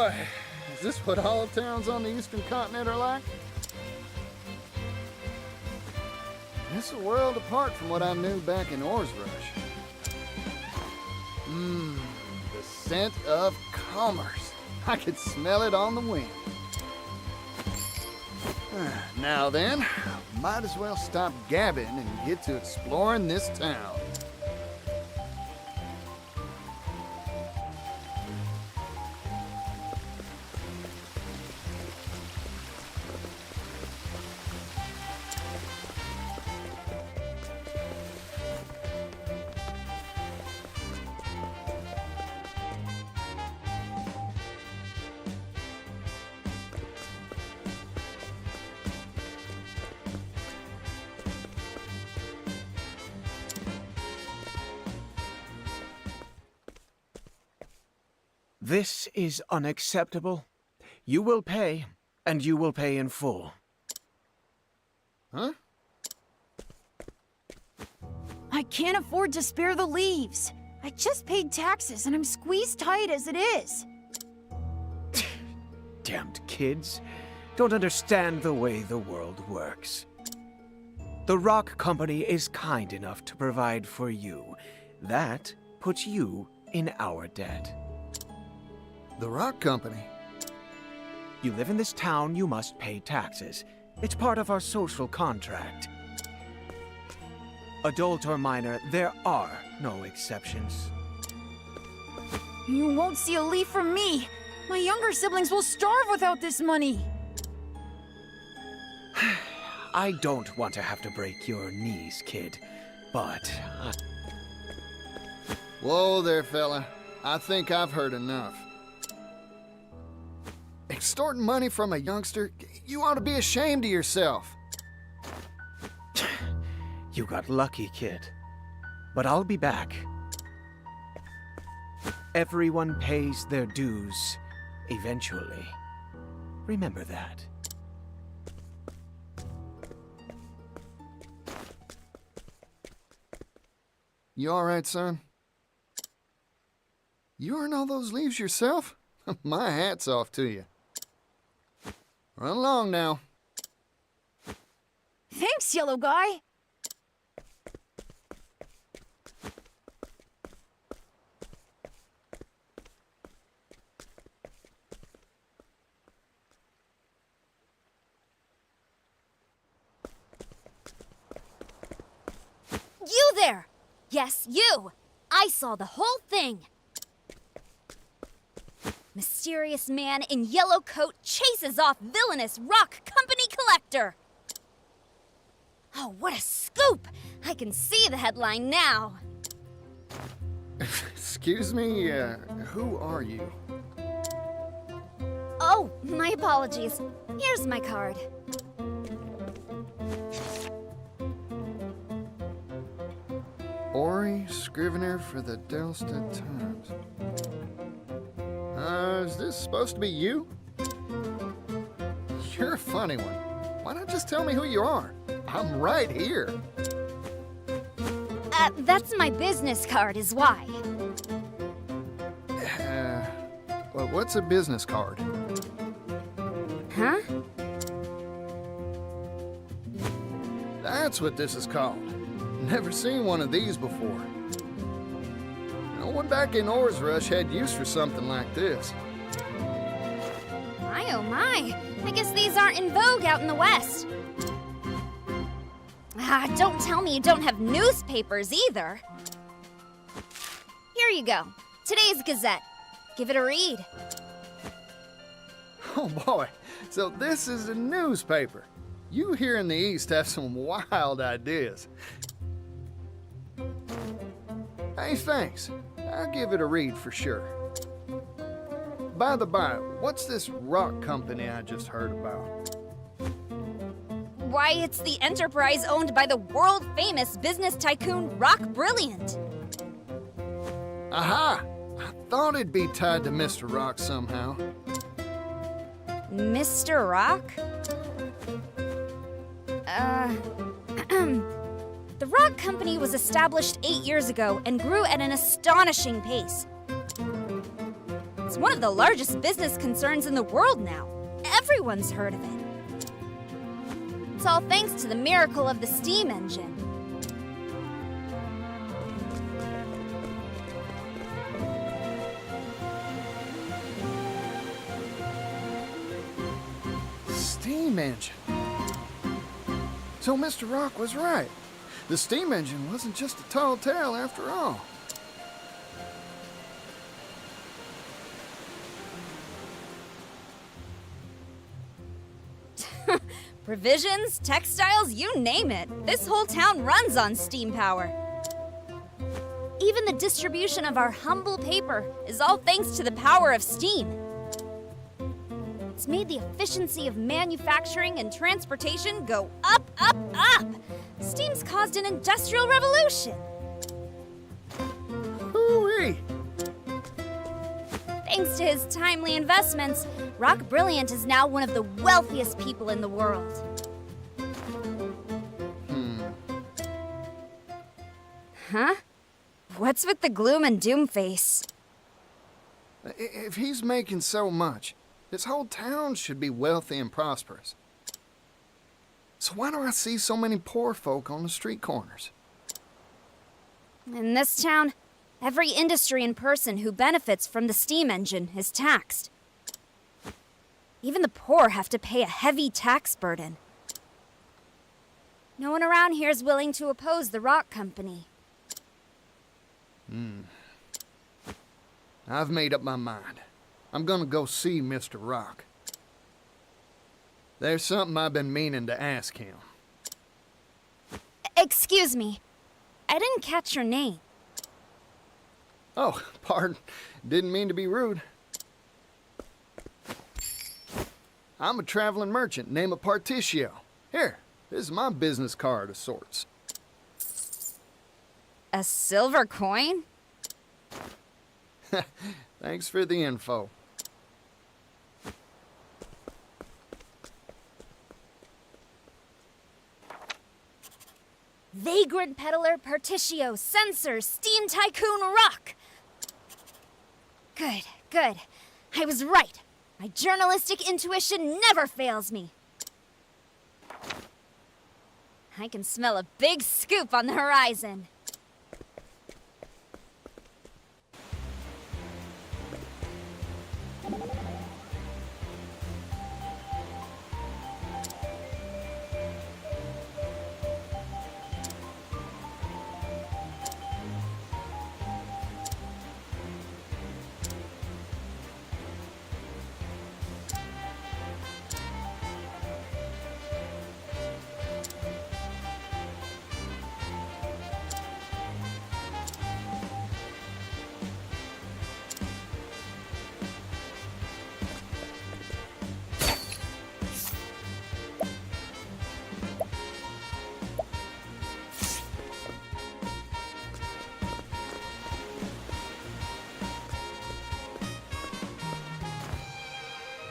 boy, is this what all towns on the eastern continent are like? It's a world apart from what I knew back in Ores Rush. The scent of commerce. I could smell it on the wind. Now then, might as well stop gabbing and get to exploring this town. This is unacceptable. You will pay, and you will pay in full. Huh? I can't afford to spare the leaves. I just paid taxes and I'm squeezed tight as it is. Damned kids. Don't understand the way the world works. The Rock Company is kind enough to provide for you. That puts you in our debt. The Rock Company? You live in this town, you must pay taxes. It's part of our social contract. Adult or minor, there are no exceptions. You won't see a leaf from me. My younger siblings will starve without this money. I don't want to have to break your knees, kid, but... Whoa there, fella. I think I've heard enough. Extorting money from a youngster? You ought to be ashamed of yourself. You got lucky, kid. But I'll be back. Everyone pays their dues, eventually. Remember that. You all right, son? You earn all those leaves yourself? My hat's off to you. Run along now. Thanks, yellow guy. You there! Yes, you! I saw the whole thing! Mysterious man in yellow coat chases off villainous Rock Company collector! Oh, what a scoop! I can see the headline now. Excuse me, who are you? Oh, my apologies. Here's my card. Ori, scrivener for the Delstead Times. Is this supposed to be you? You're a funny one. Why not just tell me who you are? I'm right here. That's my business card is why. Well, what's a business card? Huh? That's what this is called. Never seen one of these before. No one back in Ores Rush had use for something like this. My oh my, I guess these aren't in vogue out in the West. Don't tell me you don't have newspapers either. Here you go, today's Gazette. Give it a read. Oh boy, so this is a newspaper. You here in the East have some wild ideas. Hey, thanks. I'll give it a read for sure. By the by, what's this Rock Company I just heard about? Why, it's the enterprise owned by the world-famous business tycoon Rock Brilliant. Aha! I thought it'd be tied to Mr. Rock somehow. Mr. Rock? The Rock Company was established 8 years ago and grew at an astonishing pace. It's It's one of the largest business concerns in the world now. Everyone's heard of it. It's all thanks to the miracle of the steam engine. Steam engine. So Mr. Rock was right. The steam engine wasn't just a tall tale after all. Provisions, textiles, you name it. This whole town runs on steam power. Even the distribution of our humble paper is all thanks to the power of steam. It's made the efficiency of manufacturing and transportation go up, up, up. Steam's caused an industrial revolution. Hooey! Thanks to his timely investments, Rock Brilliant is now one of the wealthiest people in the world. Huh? What's with the gloom and doom face? If he's making so much, this whole town should be wealthy and prosperous. So why do I see so many poor folk on the street corners? In this town, every industry and person who benefits from the steam engine is taxed. Even the poor have to pay a heavy tax burden. No one around here is willing to oppose the rock company. I've made up my mind. I'm gonna go see Mr. Rock. There's something I've been meaning to ask him. Excuse me. I didn't catch your name. Oh, pardon. Didn't mean to be rude. I'm a traveling merchant named Particio. Here, this is my business card of sorts. A silver coin? Thanks for the info. Vagrant peddler Particio, censor, steam tycoon Rock. Good, good. I was right. My journalistic intuition never fails me. I can smell a big scoop on the horizon.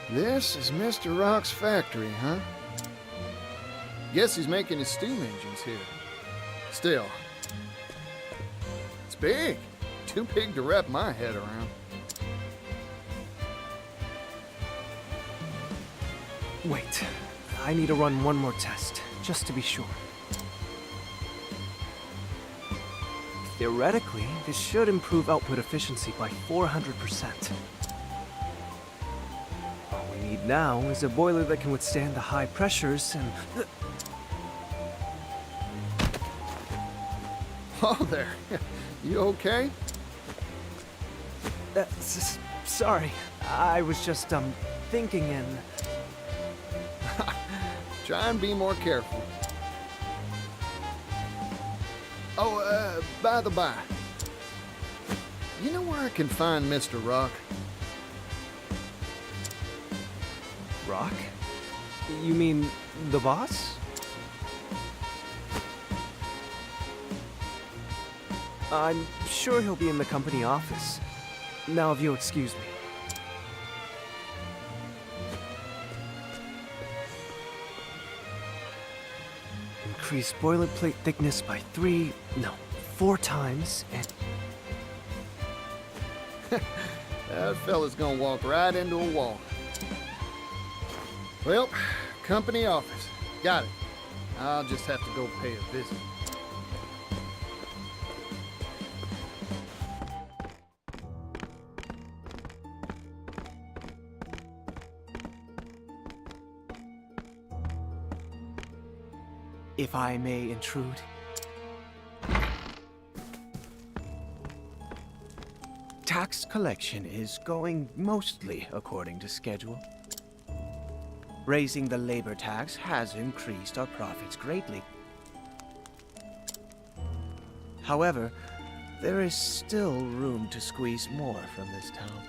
This is Mr. Rock's factory, huh? Guess he's making his steam engines here. Still, it's big. Too big to wrap my head around. Wait, I need to run one more test, just to be sure. Theoretically, this should improve output efficiency by 400%. All we need now is a boiler that can withstand the high pressures and... Oh, there. You okay? Sorry, I was just, thinking and... Try and be more careful. Oh, by the by, you know where I can find Mr. Rock? Rock? You mean the boss? I'm sure he'll be in the company office. Now, if you'll excuse me. Increase boilerplate thickness by 4 times, and... That fella's gonna walk right into a wall. Well, company office. Got it. I'll just have to go pay a visit. If I may intrude. Tax collection is going mostly according to schedule. Raising the labor tax has increased our profits greatly. However, there is still room to squeeze more from this town.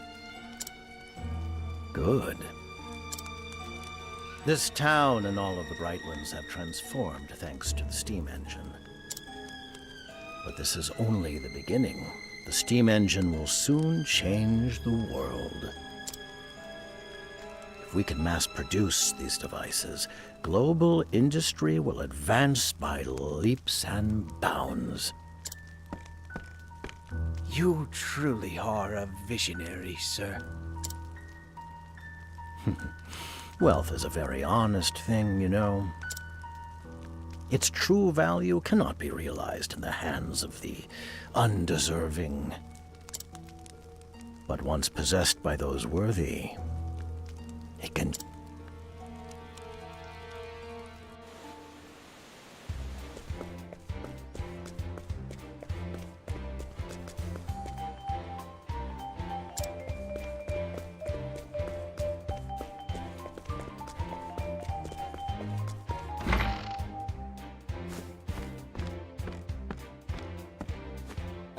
Good. This town and all of the Bright Ones have transformed thanks to the steam engine. But this is only the beginning. The steam engine will soon change the world. If we can mass produce these devices, global industry will advance by leaps and bounds. You truly are a visionary, sir. Wealth is a very honest thing, you know. Its true value cannot be realized in the hands of the undeserving. But once possessed by those worthy, it can...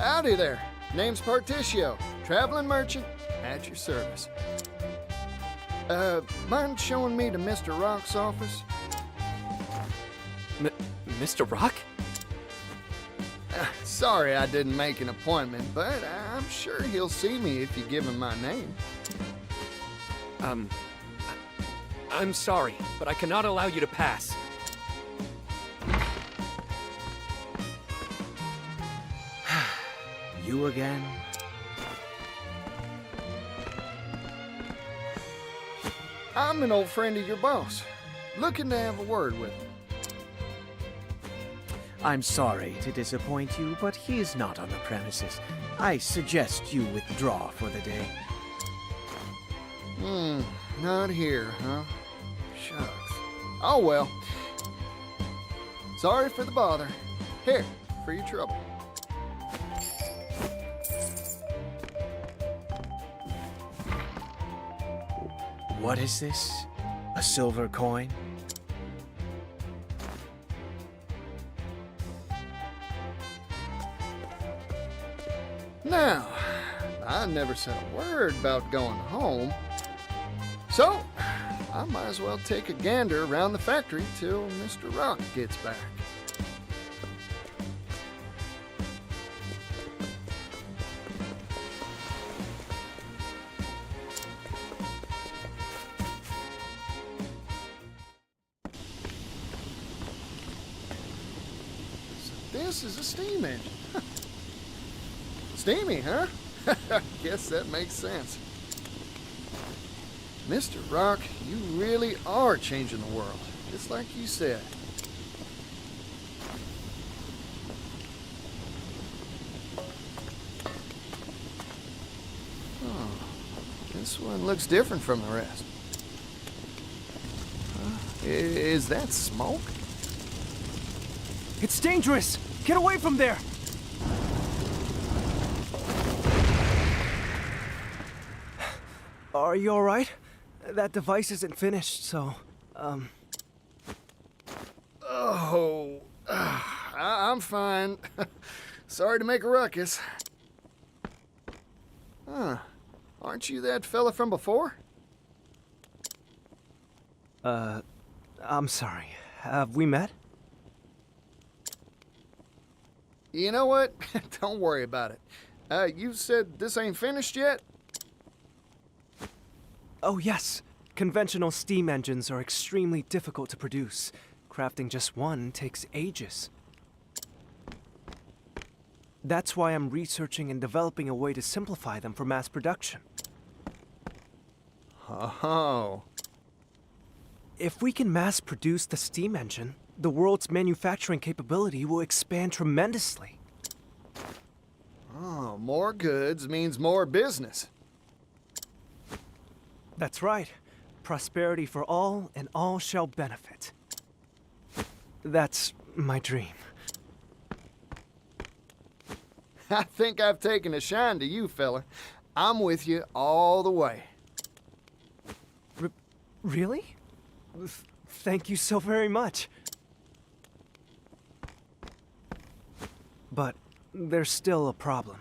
Howdy there. Name's Particio. Traveling merchant at your service. Mind showing me to Mr. Rock's office? Mr. Rock? Sorry I didn't make an appointment, but I'm sure he'll see me if you give him my name. I'm sorry, but I cannot allow you to pass. You again? I'm an old friend of your boss. Looking to have a word with him. I'm sorry to disappoint you, but he is not on the premises. I suggest you withdraw for the day. Not here, huh? Shucks. Oh well. Sorry for the bother. Here, for your trouble. What is this? A silver coin? Now, I never said a word about going home. So, I might as well take a gander around the factory till Mr. Rock gets back. This is a steam engine. Steamy, huh? Guess that makes sense. Mr. Rock, you really are changing the world, just like you said. Oh, this one looks different from the rest. Is that smoke? It's dangerous! Get away from there! Are you alright? That device isn't finished, so, Oh, I'm fine. Sorry to make a ruckus. Huh. Aren't you that fella from before? I'm sorry. Have we met? You know what? Don't worry about it. You said this ain't finished yet? Oh, yes. Conventional steam engines are extremely difficult to produce. Crafting just one takes ages. That's why I'm researching and developing a way to simplify them for mass production. Oh. If we can mass produce the steam engine, the world's manufacturing capability will expand tremendously. Oh, more goods means more business. That's right. Prosperity for all, and all shall benefit. That's my dream. I think I've taken a shine to you, fella. I'm with you all the way. Really? Thank you so very much. But there's still a problem.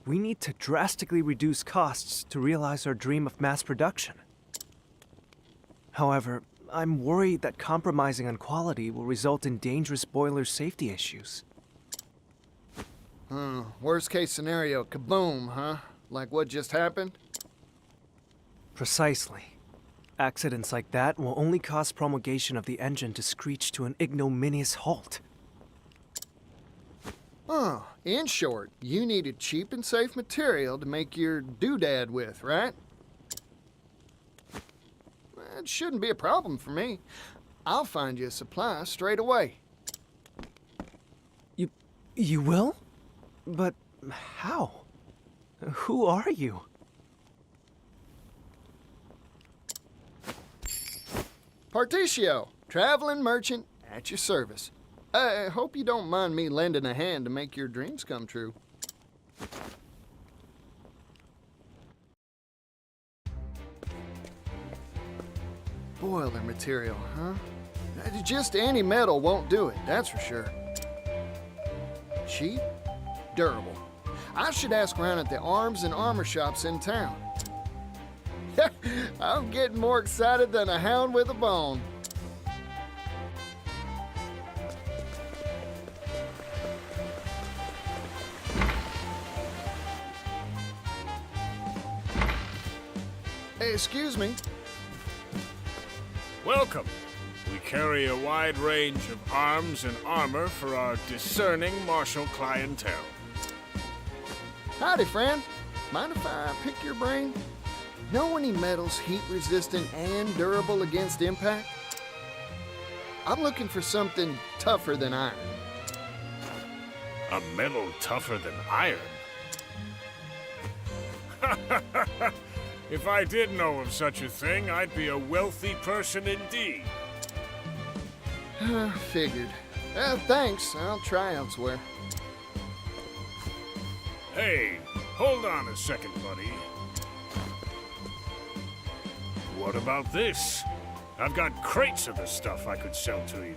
We need to drastically reduce costs to realize our dream of mass production. However, I'm worried that compromising on quality will result in dangerous boiler safety issues. Worst case scenario, kaboom, huh? Like what just happened? Precisely. Accidents like that will only cause promulgation of the engine to screech to an ignominious halt. Oh, in short, you needed cheap and safe material to make your doodad with, right? It shouldn't be a problem for me. I'll find you a supply straight away. You will? But how? Who are you? Particio, traveling merchant at your service. I hope you don't mind me lending a hand to make your dreams come true. Boiler material, huh? Just any metal won't do it, that's for sure. Cheap, durable. I should ask around at the arms and armor shops in town. I'm getting more excited than a hound with a bone. Hey, excuse me. Welcome. We carry a wide range of arms and armor for our discerning martial clientele. Howdy, friend. Mind if I pick your brain? Know any metals heat-resistant and durable against impact? I'm looking for something tougher than iron. A metal tougher than iron? If I did know of such a thing, I'd be a wealthy person indeed. Figured. Thanks. I'll try elsewhere. Hey, hold on a second, buddy. What about this? I've got crates of the stuff I could sell to you.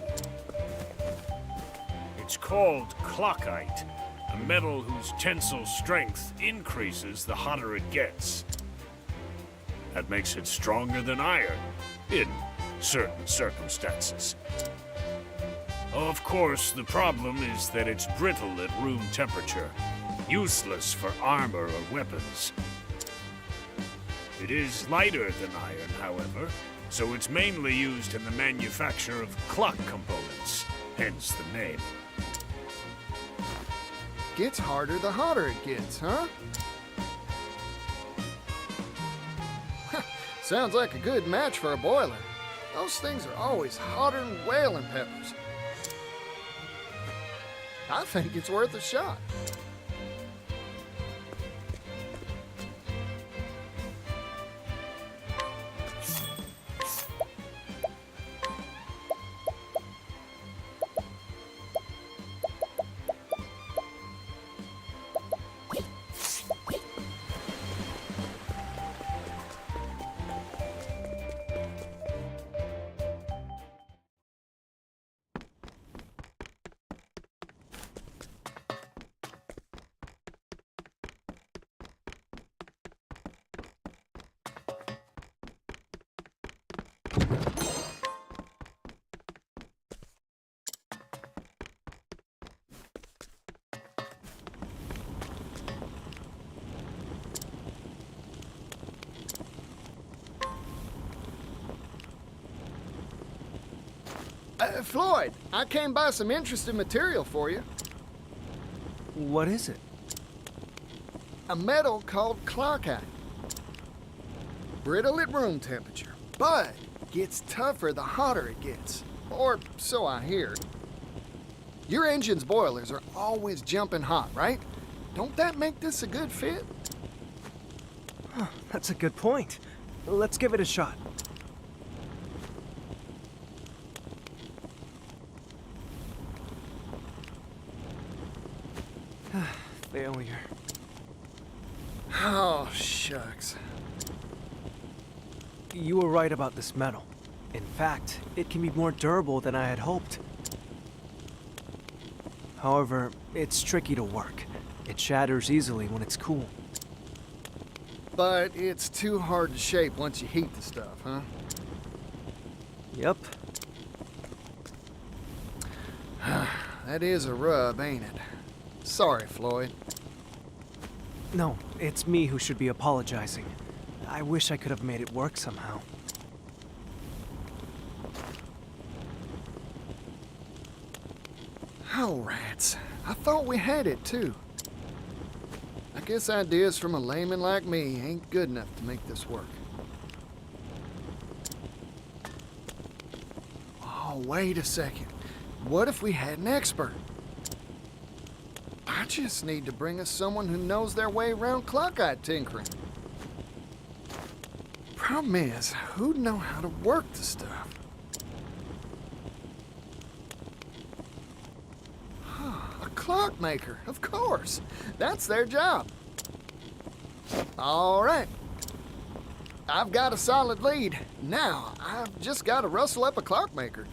It's called clockite, a metal whose tensile strength increases the hotter it gets. That makes it stronger than iron, in certain circumstances. Of course, the problem is that it's brittle at room temperature, useless for armor or weapons. It is lighter than iron, however, so it's mainly used in the manufacture of clock components, hence the name. Gets harder the hotter it gets, huh? Sounds like a good match for a boiler. Those things are always hotter than whaling peppers. I think it's worth a shot. Floyd, I came by some interesting material for you. What is it? A metal called clockite. brittle at room temperature, but gets tougher the hotter it gets. Or so I hear. Your engine's boilers are always jumping hot, right? Don't that make this a good fit? That's a good point. Let's give it a shot. Failure. Oh, shucks. You were right about this metal. In fact, it can be more durable than I had hoped. However, it's tricky to work. It shatters easily when it's cool. But it's too hard to shape once you heat the stuff, huh? Yep. That is a rub, ain't it? Sorry, Floyd. No, it's me who should be apologizing. I wish I could have made it work somehow. Oh, rats. I thought we had it, too. I guess ideas from a layman like me ain't good enough to make this work. Oh, wait a second. What if we had an expert? I just need to bring us someone who knows their way around clock-eye tinkering. Problem is, who'd know how to work the stuff? A clockmaker, of course. That's their job. All right. I've got a solid lead. Now, I've just got to rustle up a clockmaker.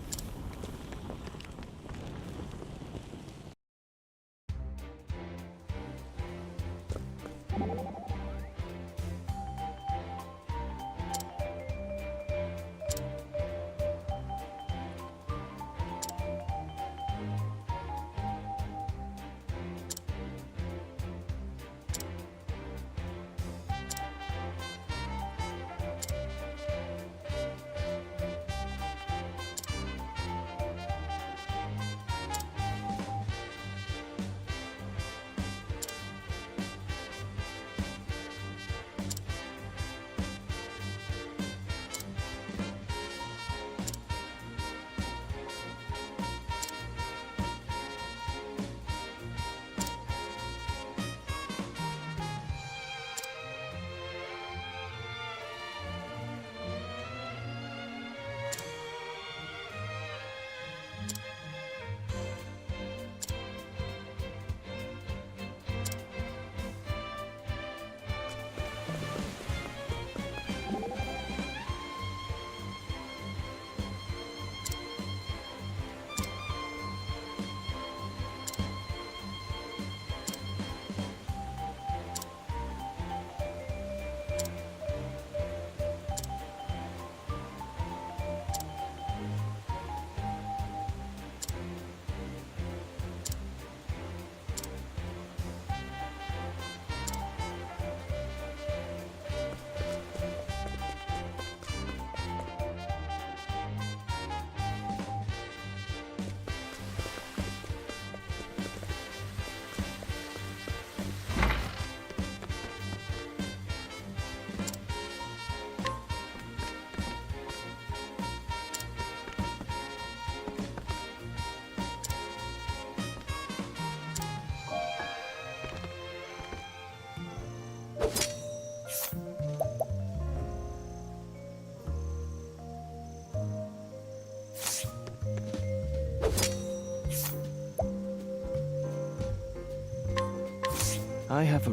I have a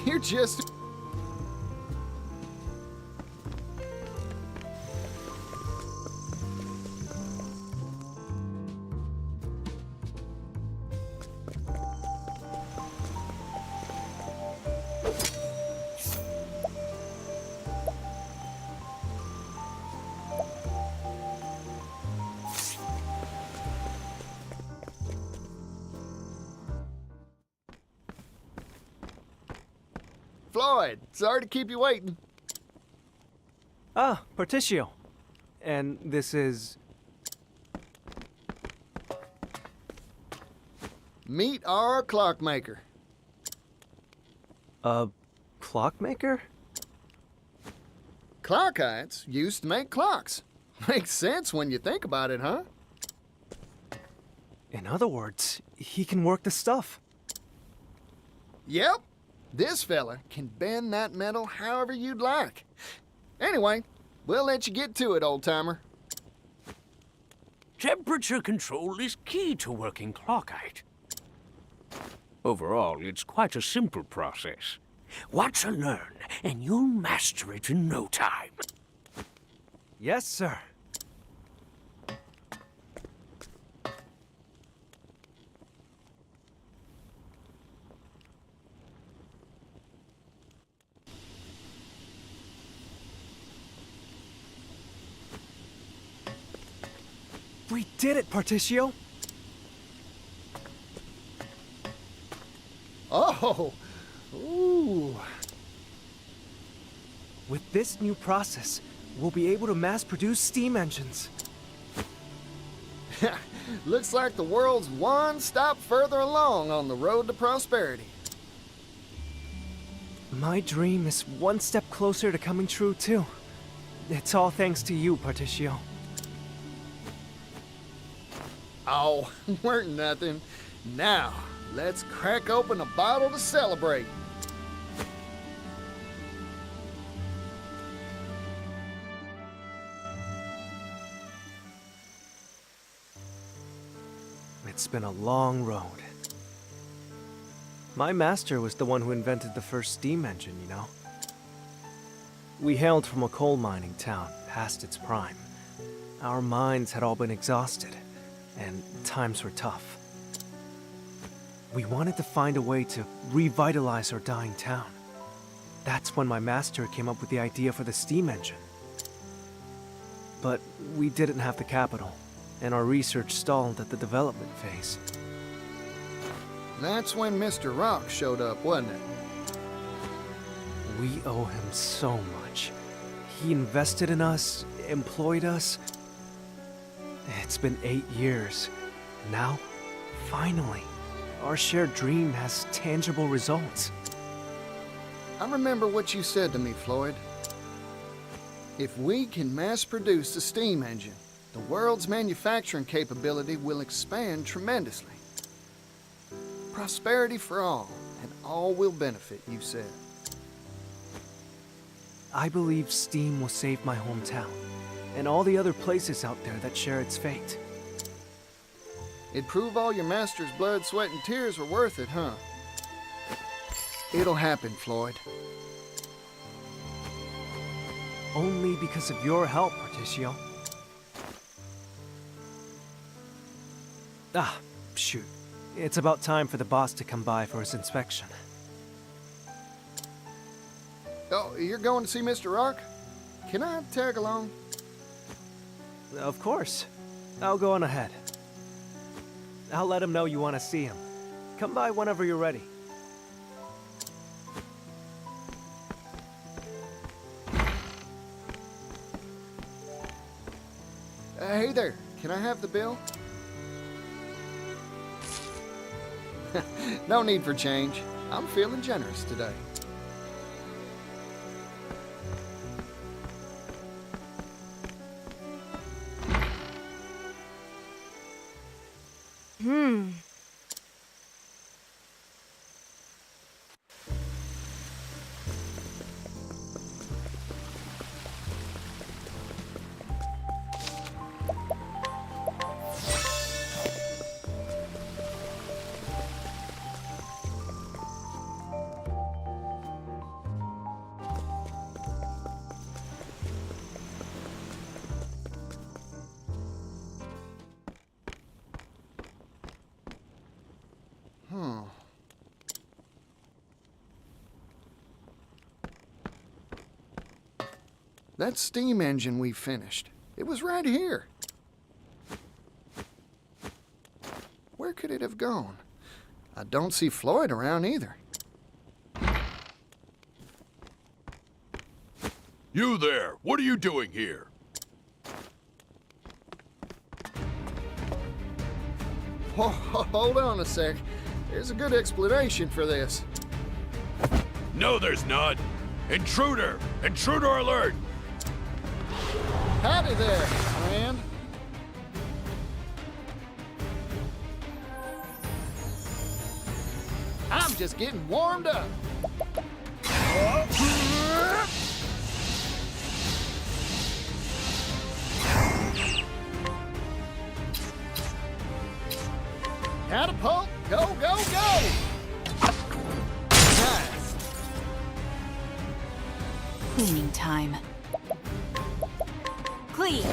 You're just... Floyd, sorry to keep you waiting. Ah, Particio. And this is... Meet our clockmaker. A clockmaker? Clockites used to make clocks. Makes sense when you think about it, huh? In other words, he can work the stuff. Yep. This fella can bend that metal however you'd like. Anyway, we'll let you get to it, old-timer. Temperature control is key to working clockite. Overall, it's quite a simple process. Watch and learn, and you'll master it in no time. Yes, sir. We did it, Particio! Oh! Ooh! With this new process, we'll be able to mass-produce steam engines. Looks like the world's one stop further along on the road to prosperity. My dream is one step closer to coming true, too. It's all thanks to you, Particio. Oh, weren't nothing. Now, let's crack open a bottle to celebrate. It's been a long road. My master was the one who invented the first steam engine, you know? We hailed from a coal mining town, past its prime. Our minds had all been exhausted, and times were tough. We wanted to find a way to revitalize our dying town. That's when my master came up with the idea for the steam engine. But we didn't have the capital, and our research stalled at the development phase. That's when Mr. Rock showed up, wasn't it? We owe him so much. He invested in us, employed us. It's been 8 years. Now, finally, our shared dream has tangible results. I remember what you said to me, Floyd. If we can mass produce a steam engine, the world's manufacturing capability will expand tremendously. Prosperity for all, and all will benefit, you said. I believe steam will save my hometown, and all the other places out there that share its fate. It'd prove all your master's blood, sweat, and tears were worth it, huh? It'll happen, Floyd. Only because of your help, Particio. Ah, shoot. It's about time for the boss to come by for his inspection. Oh, you're going to see Mr. Rock? Can I tag along? Of course. I'll go on ahead. I'll let him know you want to see him. Come by whenever you're ready. Hey there, can I have the bill? No need for change. I'm feeling generous today. That steam engine we finished, it was right here. Where could it have gone? I don't see Floyd around either. You there! What are you doing here? Hold on a sec. There's a good explanation for this. No, there's not. Intruder! Intruder alert! Howdy there, friend. I'm just getting warmed up. Catapult, go, go, go! Nice. Cleaning time. Clean.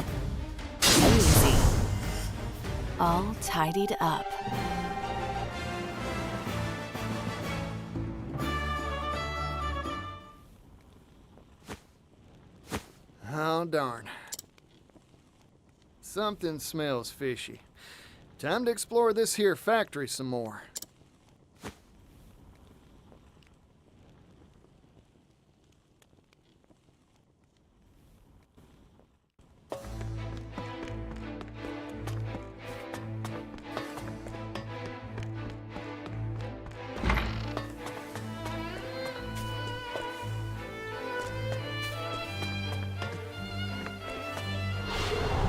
Easy. All tidied up. Oh, darn. Something smells fishy. Time to explore this here factory some more.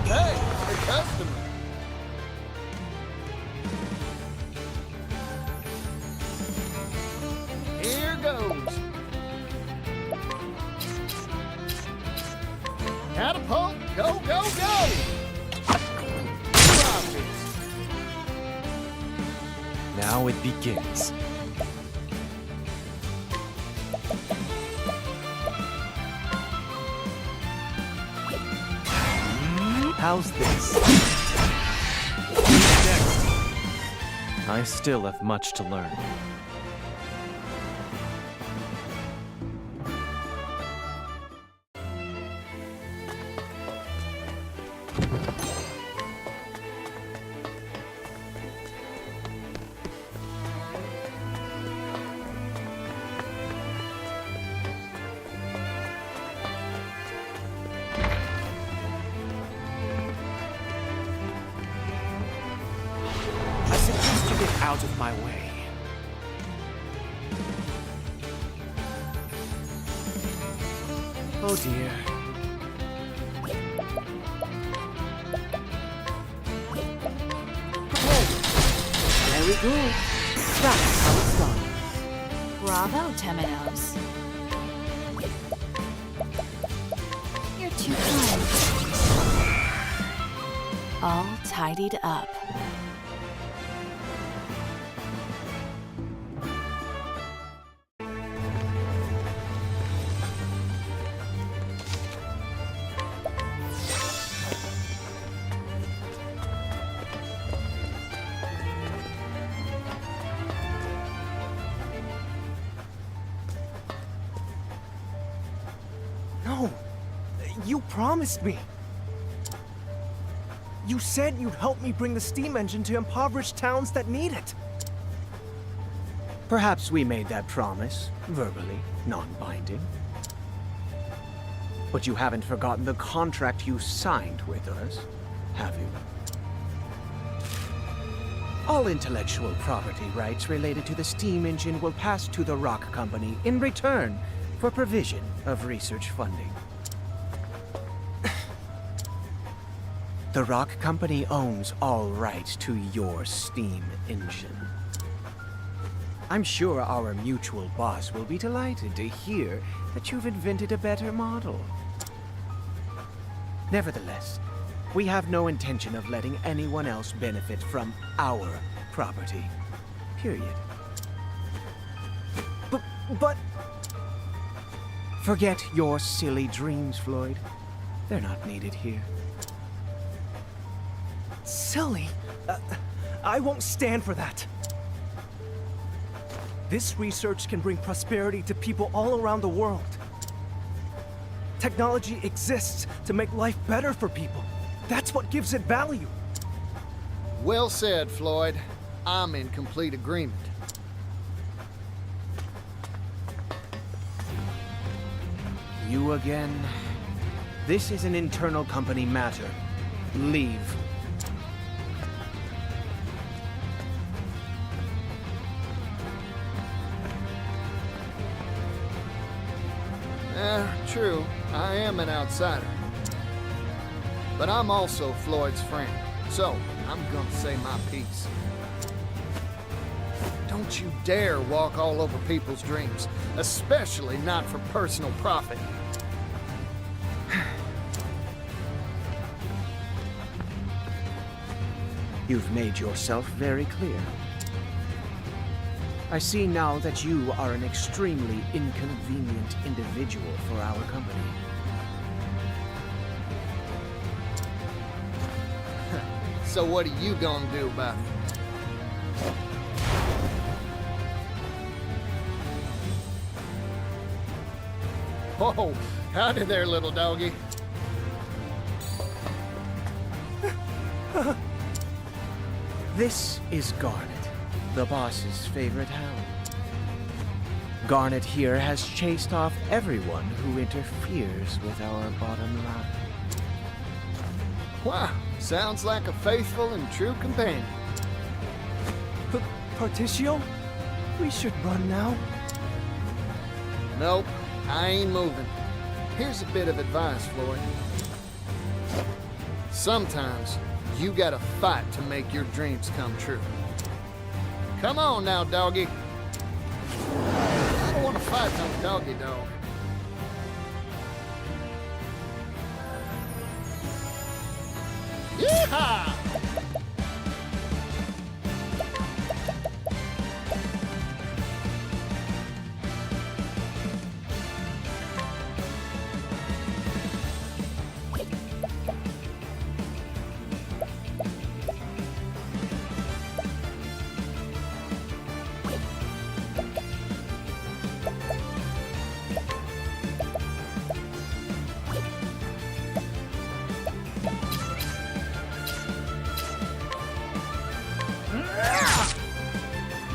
Hey, the customer. Here goes. Catapult, go, go, go! Now it begins. How's this? Next. I still have much to learn. I suggest you get out of my way. Oh dear. There we go. That's how it's done. Bravo, Temenos. You're too kind. All tidied up. No! You promised me! You said you'd help me bring the steam engine to impoverished towns that need it! Perhaps we made that promise, verbally, non-binding. But you haven't forgotten the contract you signed with us, have you? All intellectual property rights related to the steam engine will pass to the Rock Company in return for provision of research funding. The Rock Company owns all rights to your steam engine. I'm sure our mutual boss will be delighted to hear that you've invented a better model. Nevertheless, we have no intention of letting anyone else benefit from our property. Period. But... Forget your silly dreams, Floyd. They're not needed here. Silly? I won't stand for that. This research can bring prosperity to people all around the world. Technology exists to make life better for people. That's what gives it value. Well said, Floyd. I'm in complete agreement. You again? This is an internal company matter. Leave. True, I am an outsider. But I'm also Floyd's friend, so I'm gonna say my piece. Don't you dare walk all over people's dreams, especially not for personal profit. You've made yourself very clear. I see now that you are an extremely inconvenient individual for our company. So what are you gonna do about it? Oh, howdy there, little doggy. This is Garnet, the boss's favorite hound. Garnet here has chased off everyone who interferes with our bottom line. Wow, sounds like a faithful and true companion. Particio? We should run now. Nope, I ain't moving. Here's a bit of advice, Floyd. Sometimes you gotta fight to make your dreams come true. Come on now, doggy. I don't want to fight no doggy dog. Yeehaw!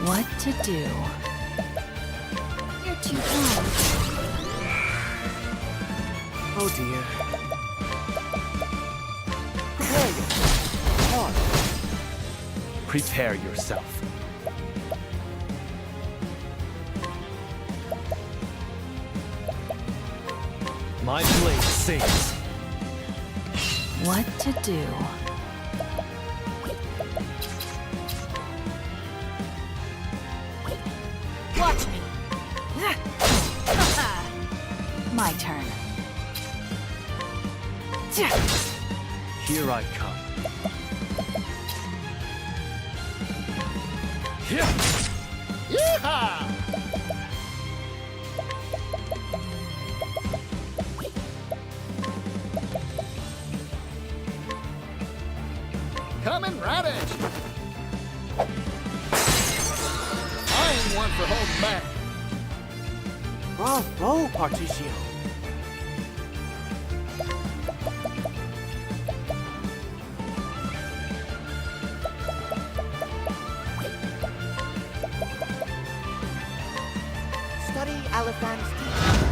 What to do? You're too kind. Oh dear. Prepare yourself. My blade sings. What to do? Watch me. My turn. Here I come. Yeehaw! Coming right at you. I ain't one for holding back. Bravo, Particio. Study Aliphan's teaching.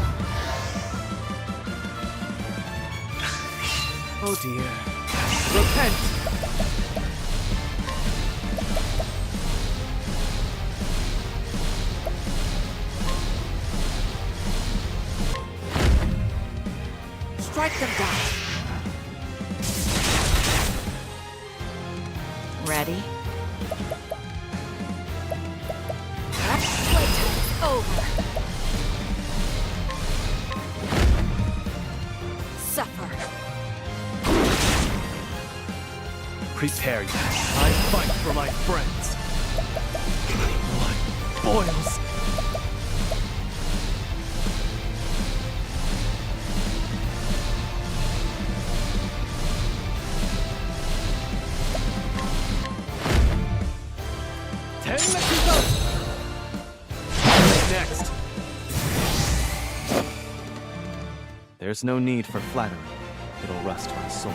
Oh dear. Repent! Strike them down. Ready? Playtime's over. Suffer. Prepare you. I fight for my friends. My blood boils. Next. There's no need for flattery. It'll rust my soul.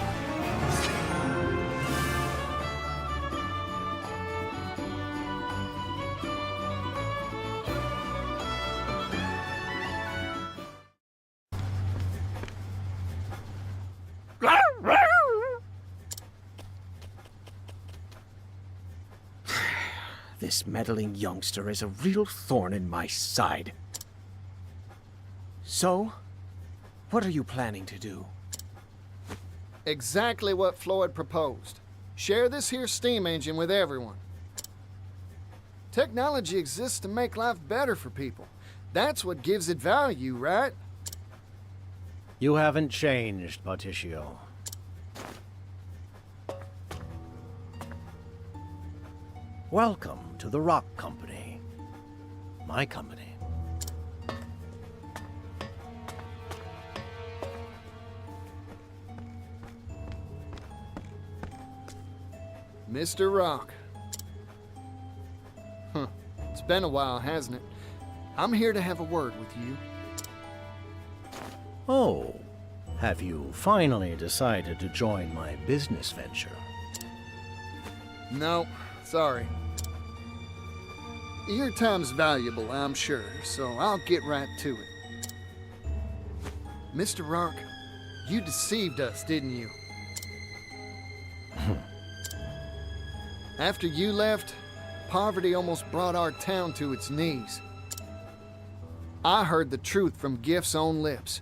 This meddling youngster is a real thorn in my side. So, What are you planning to do? Exactly what Floyd proposed. Share this here steam engine with everyone. Technology exists to make life better for people. That's what gives it value, right? You haven't changed, Patricio. Welcome to the Rock Company. My company. Mr. Rock. Huh. It's been a while, hasn't it? I'm here to have a word with you. Oh, have you finally decided to join my business venture? No, sorry. Your time's valuable, I'm sure, so I'll get right to it. Mr. Rock, you deceived us, didn't you? After you left, poverty almost brought our town to its knees. I heard the truth from Gift's own lips.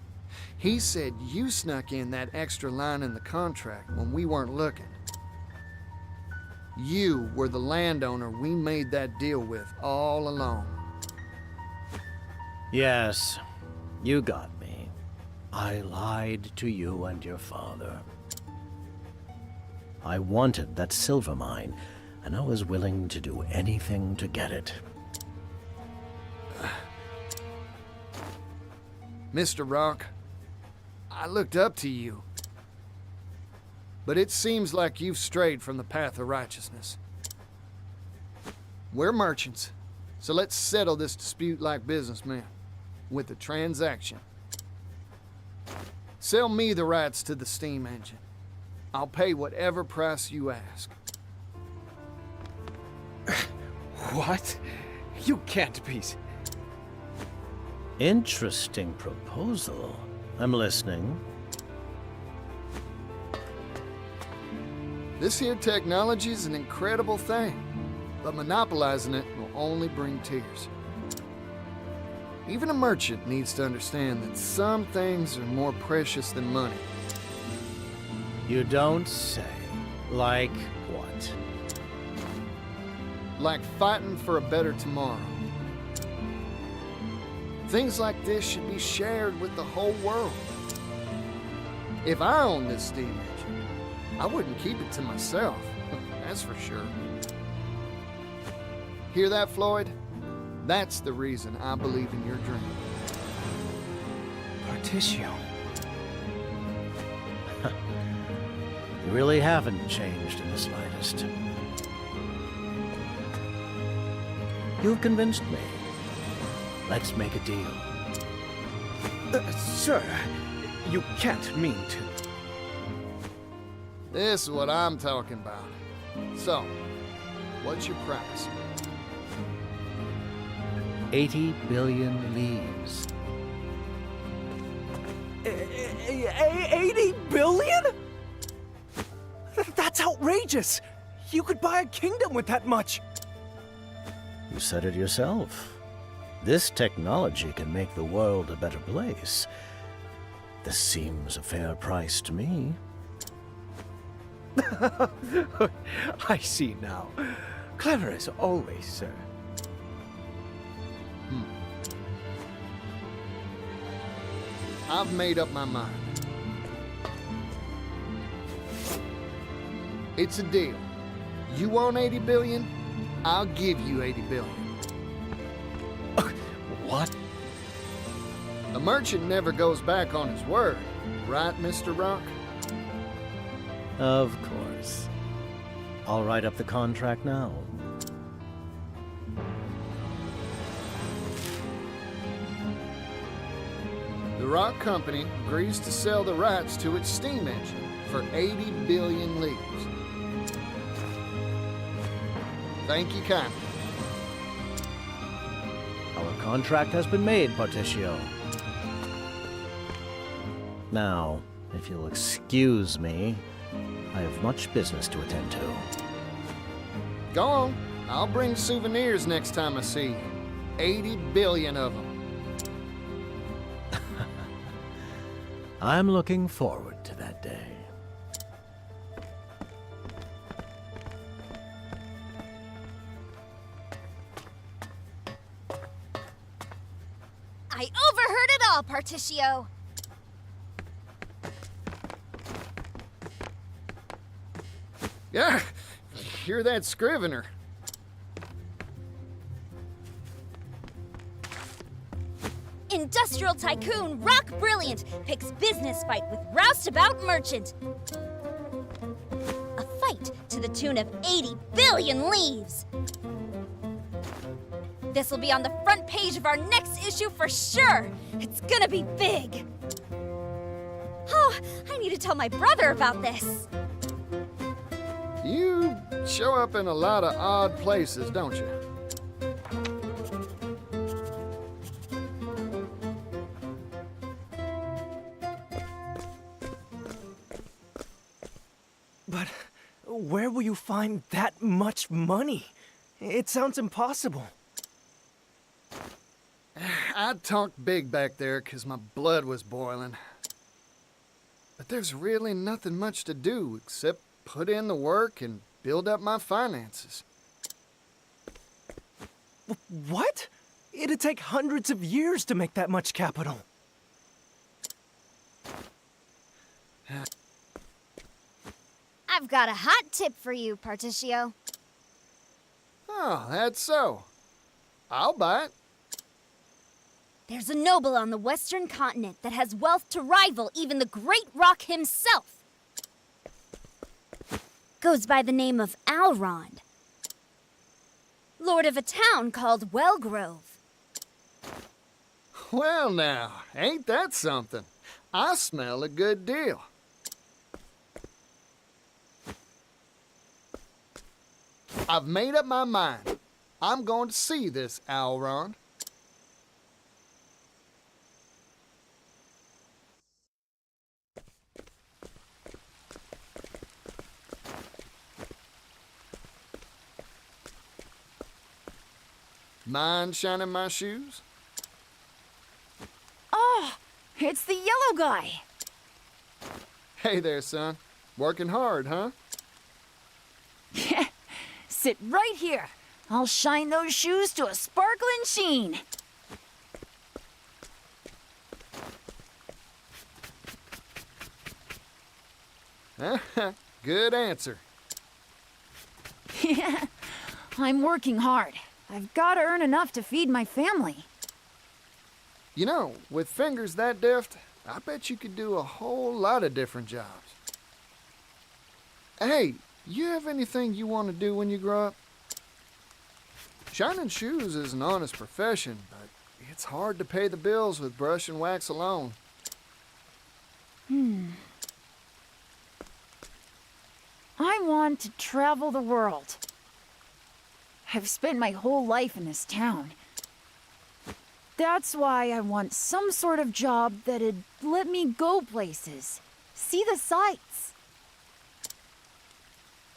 He said you snuck in that extra line in the contract when we weren't looking. You were the landowner we made that deal with all along. Yes, you got me. I lied to you and your father. I wanted that silver mine, and I was willing to do anything to get it. Mr. Rock, I looked up to you. But it seems like you've strayed from the path of righteousness. We're merchants, so let's settle this dispute like businessmen, with a transaction. Sell me the rights to the steam engine. I'll pay whatever price you ask. What? You can't be... Interesting proposal. I'm listening. This here technology is an incredible thing, but monopolizing it will only bring tears. Even a merchant needs to understand that some things are more precious than money. You don't say. Like what? Like fighting for a better tomorrow. Things like this should be shared with the whole world. If I owned this steam engine, I wouldn't keep it to myself, that's for sure. Hear that, Floyd? That's the reason I believe in your dream. Patricio. You really haven't changed in the slightest. You've convinced me. Let's make a deal. Sir, you can't mean to. This is what I'm talking about. So, what's your price? 80 billion leaves. 80 billion? That's outrageous! You could buy a kingdom with that much! You said it yourself. This technology can make the world a better place. This seems a fair price to me. I see now. Clever as always, sir. I've made up my mind. It's a deal. You want 80 billion? I'll give you 80 billion. What? A merchant never goes back on his word, right, Mr. Rock? Of course. I'll write up the contract now. The Rock Company agrees to sell the rights to its steam engine for 80 billion leaves. Thank you kindly. Our contract has been made, Patricio. Now, if you'll excuse me, I have much business to attend to. Go on. I'll bring souvenirs next time I see you. 80 billion of them. I'm looking forward to that day. I overheard it all, Particio. Yeah, hear that scrivener. Industrial tycoon Rock Brilliant picks business fight with roustabout merchant. A fight to the tune of 80 billion leaves. This'll be on the front page of our next issue for sure. It's gonna be big. Oh, I need to tell my brother about this. You show up in a lot of odd places, don't you? But where will you find that much money? It sounds impossible. I talked big back there 'cause my blood was boiling. But there's really nothing much to do except put in the work and build up my finances. What? It'd take hundreds of years to make that much capital. I've got a hot tip for you, Particio. Oh, that's so. I'll buy it. There's a noble on the western continent that has wealth to rival even the Great Rock himself. Goes by the name of Alrond. Lord of a town called Wellgrove. Well now, ain't that something? I smell a good deal. I've made up my mind. I'm going to see this Alrond. Mind shining my shoes? Oh, it's the yellow guy. Hey there, son. Working hard, huh? Sit right here. I'll shine those shoes to a sparkling sheen. Good answer. Yeah, I'm working hard. I've got to earn enough to feed my family. You know, with fingers that deft, I bet you could do a whole lot of different jobs. Hey, you have anything you want to do when you grow up? Shining shoes is an honest profession, but it's hard to pay the bills with brush and wax alone. I want to travel the world. I've spent my whole life in this town. That's why I want some sort of job that'd let me go places, see the sights.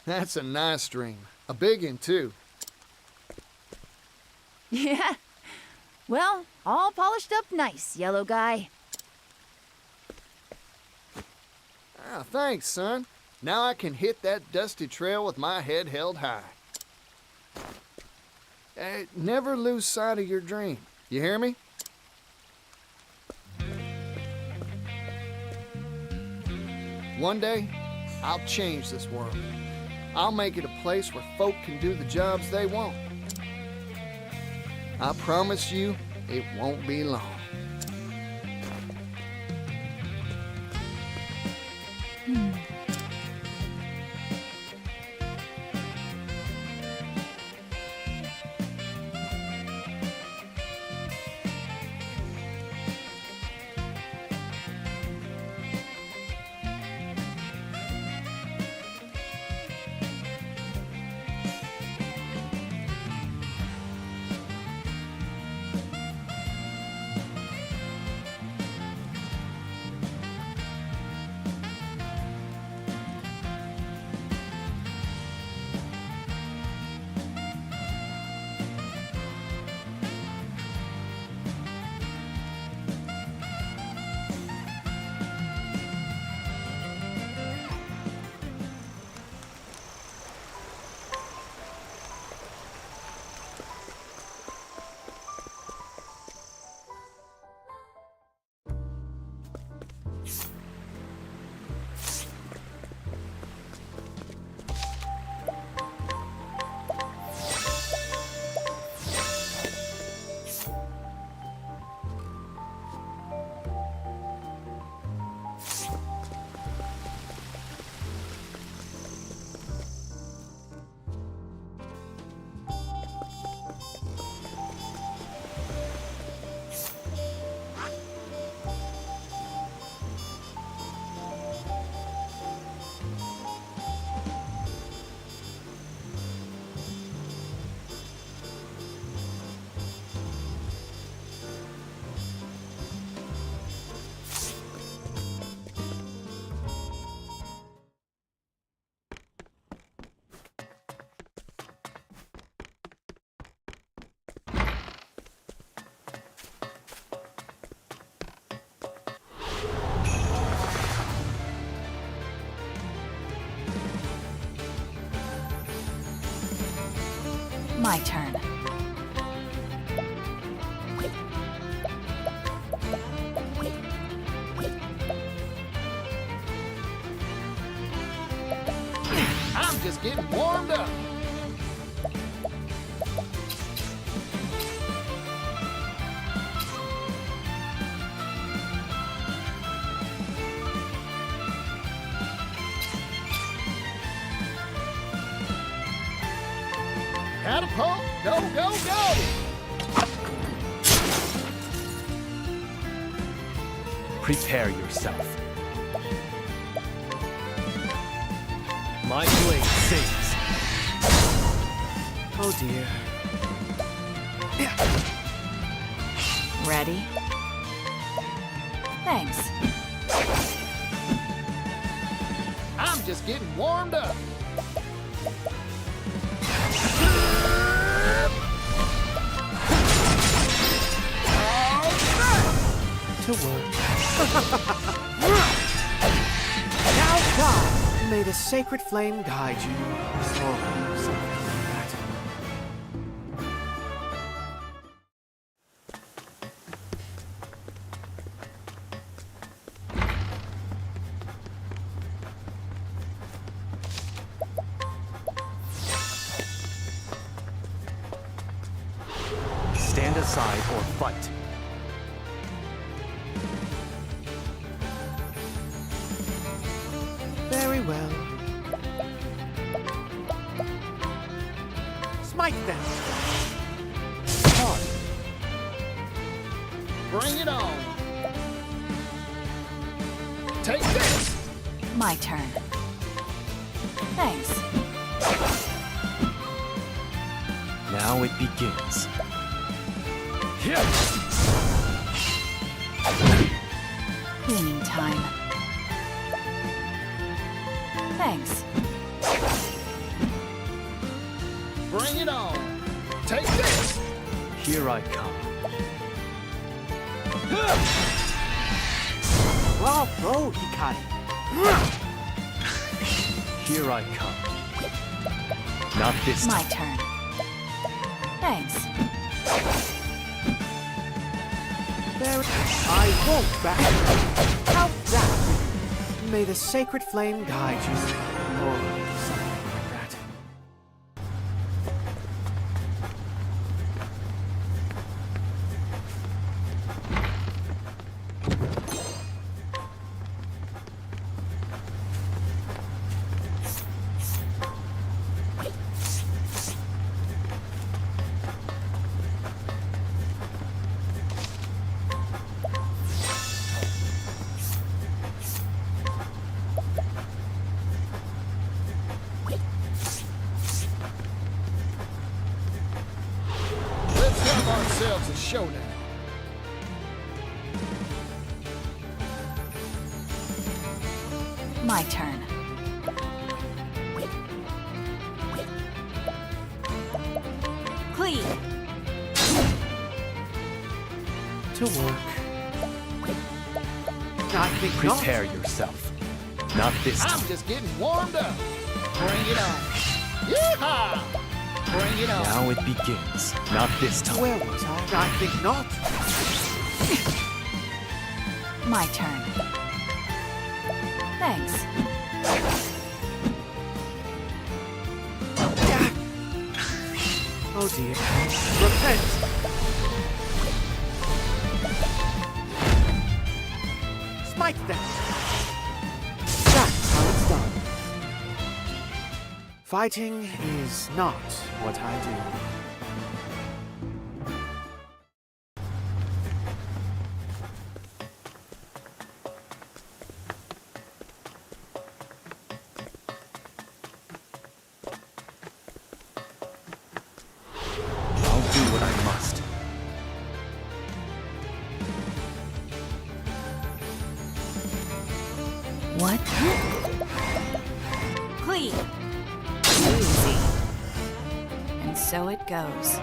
That's a nice dream. A big one, too. Yeah. Well, all polished up nice, yellow guy. Ah, thanks, son. Now I can hit that dusty trail with my head held high. Never lose sight of your dream. You hear me? One day, I'll change this world. I'll make it a place where folk can do the jobs they want. I promise you, it won't be long. My turn. I'm just getting warmed up. Catapult, go, go, go! Prepare yourself. My blade sings. Oh dear. Ready? Thanks. I'm just getting warmed up. To work. Now die! May the sacred flame guide you. Or something like that. Stand aside or fight. Very well. Smite them! Hard. Bring it on. Take this. My turn. Thanks. Now it begins. Cleaning time. Thanks. Bring it on. Take this. Here I come. Bravo, Hikari. Here I come. Not this My time. turn. Thanks. There. I won't back. How's that? May the sacred flame guide you. Or something like that. Let's have ourselves a showdown. My turn. Clean. To work. I think not. Prepare yourself. Not this time. I'm just getting warmed up. Bring it on. Yeehaw! Bring it on. Now it begins. Not this time. Where was I? I think not. My turn. Thanks. Oh dear. Repent! Smite them! That's how it's done. Fighting is not what I do. I'll do what I must. What? Clean. Easy. And so it goes.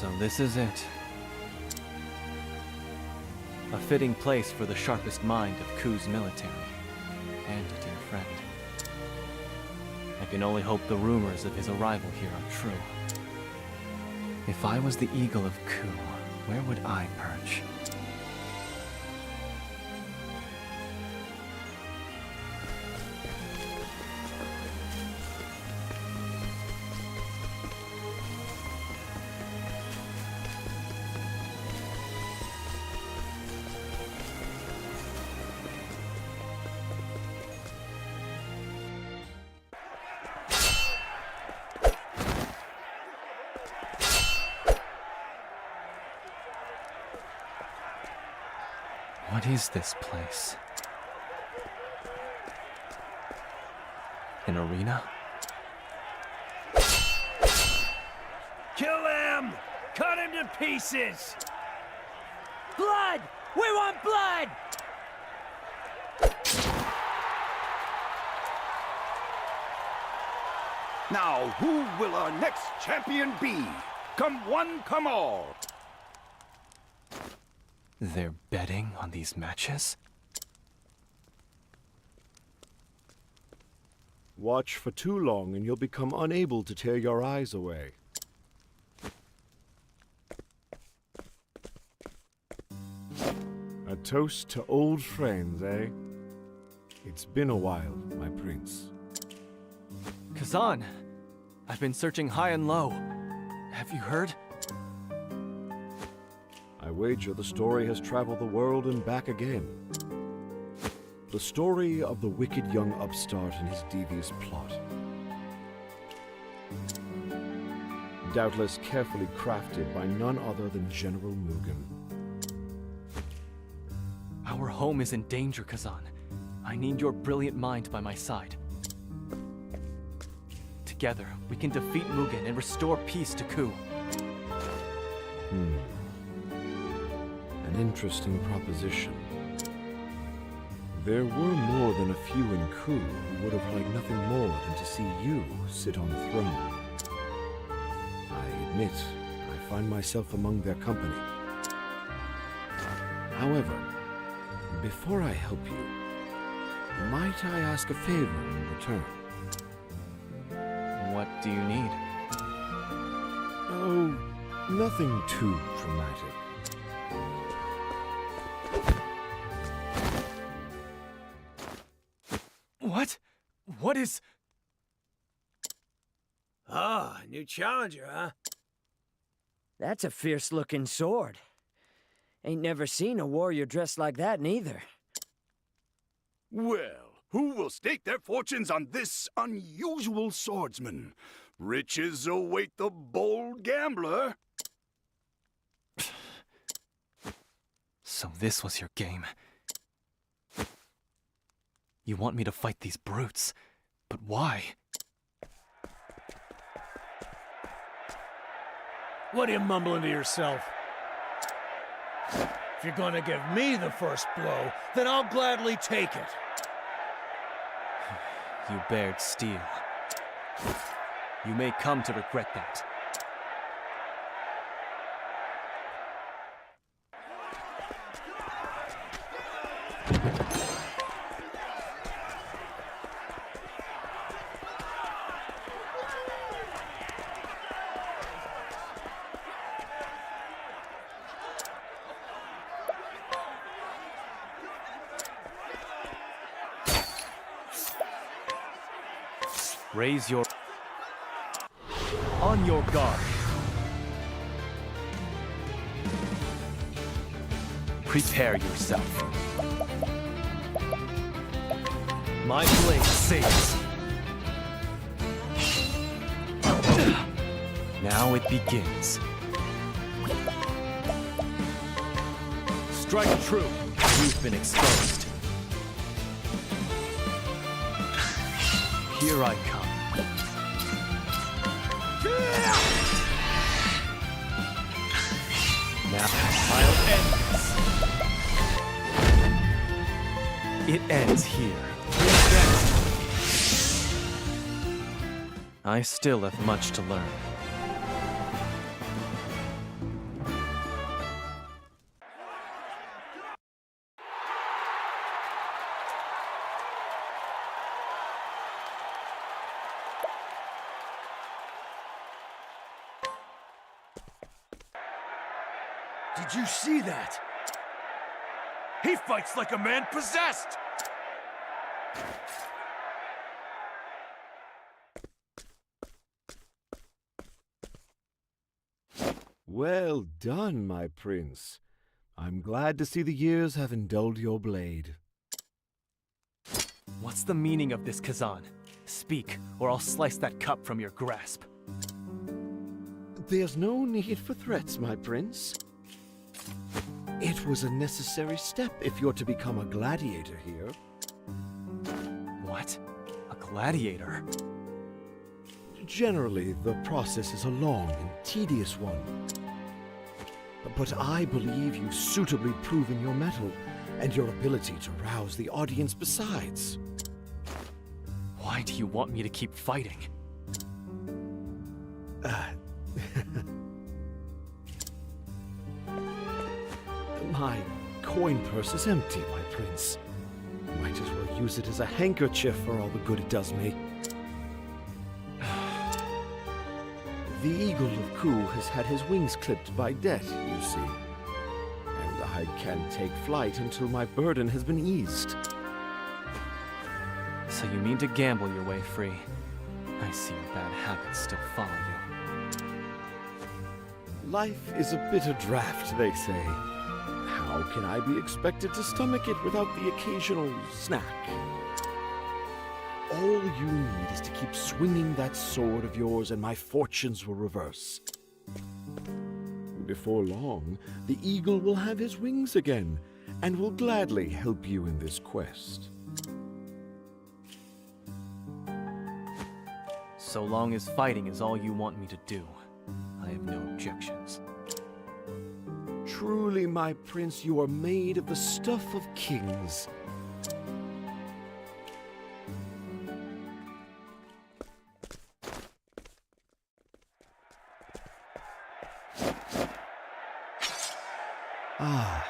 So this is it. A fitting place for the sharpest mind of Ku's military, and a dear friend. I can only hope the rumors of his arrival here are true. If I was the eagle of Ku, where would I perch? What is this place? An arena? Kill him! Cut him to pieces! Blood! We want blood! Now, who will our next champion be? Come one, come all! They're betting on these matches? Watch for too long and you'll become unable to tear your eyes away. A toast to old friends, eh? It's been a while, my prince. Kazan! I've been searching high and low. Have you heard? I wager the story has traveled the world and back again. The story of the wicked young upstart and his devious plot. Doubtless carefully crafted by none other than General Mugen. Our home is in danger, Kazan. I need your brilliant mind by my side. Together, we can defeat Mugen and restore peace to Ku. An interesting proposition. There were more than a few in Ku who would have liked nothing more than to see you sit on the throne. I admit, I find myself among their company. However, before I help you, might I ask a favor in return? What do you need? Oh, nothing too dramatic. What? What is... Ah, new challenger, huh? That's a fierce-looking sword. Ain't never seen a warrior dressed like that, neither. Well, who will stake their fortunes on this unusual swordsman? Riches await the bold gambler. So this was your game. You want me to fight these brutes, but why? What are you mumbling to yourself? If you're gonna give me the first blow, then I'll gladly take it. You bared steel. You may come to regret that. Raise your... On your guard. Prepare yourself. My blade sings. Now it begins. Strike true. You've been exposed. Here I come. Now I'll end this. It ends here. I still have much to learn. Did you see that? He fights like a man possessed! Well done, my prince. I'm glad to see the years haven't dulled your blade. What's the meaning of this, Kazan? Speak, or I'll slice that cup from your grasp. There's no need for threats, my prince. It was a necessary step if you're to become a gladiator here. What? A gladiator? Generally, the process is a long and tedious one. But I believe you've suitably proven your mettle and your ability to rouse the audience besides. Why do you want me to keep fighting? My coin purse is empty, my prince. Might as well use it as a handkerchief for all the good it does me. The Eagle of Ku has had his wings clipped by debt, you see. And I can't take flight until my burden has been eased. So you mean to gamble your way free? I see your bad habits still follow you. Life is a bitter draught, they say. How can I be expected to stomach it without the occasional snack? All you need is to keep swinging that sword of yours and my fortunes will reverse. Before long, the eagle will have his wings again and will gladly help you in this quest. So long as fighting is all you want me to do, I have no objections. Truly, my prince, you are made of the stuff of kings. Ah.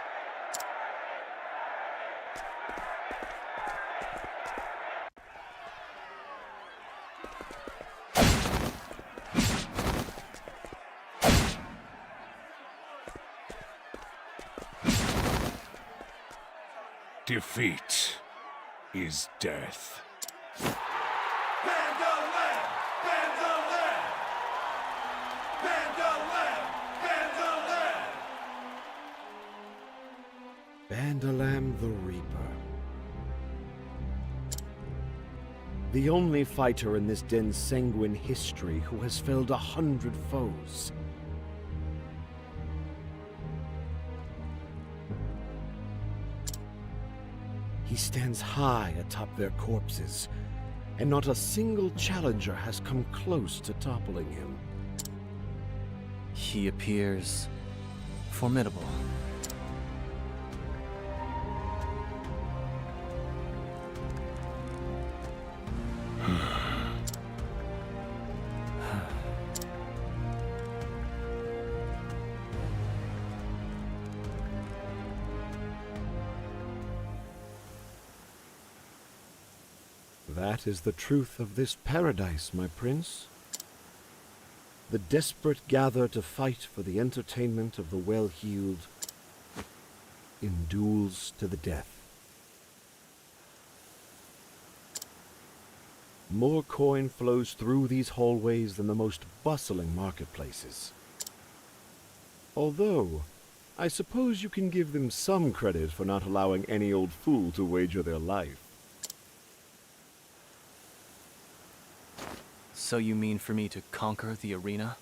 Defeat is death. Bandalam the Reaper. The only fighter in this den's sanguine history who has felled 100 foes. He stands high atop their corpses, and not a single challenger has come close to toppling him. He appears formidable. That is the truth of this paradise, my prince. The desperate gather to fight for the entertainment of the well-heeled in duels to the death. More coin flows through these hallways than the most bustling marketplaces. Although, I suppose you can give them some credit for not allowing any old fool to wager their life. So you mean for me to conquer the arena?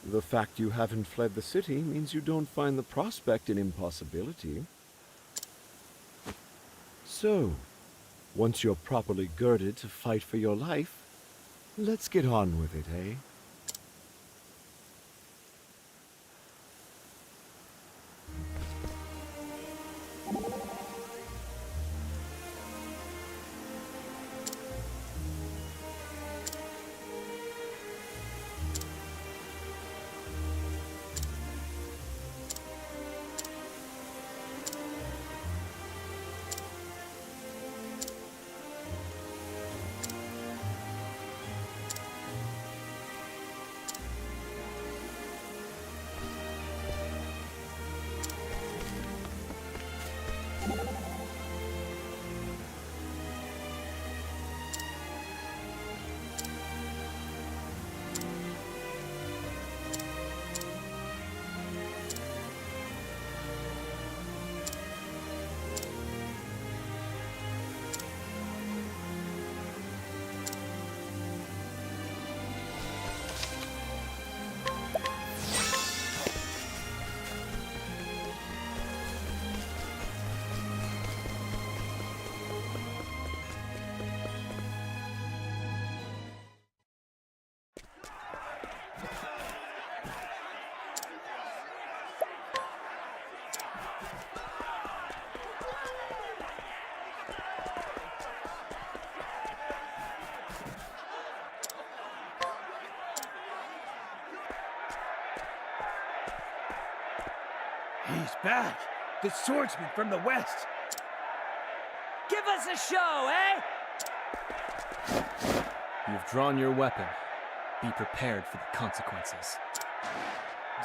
The fact you haven't fled the city means you don't find the prospect an impossibility. So, once you're properly girded to fight for your life, let's get on with it, eh? He's back! The swordsman from the west! Give us a show, eh? You've drawn your weapon. Be prepared for the consequences.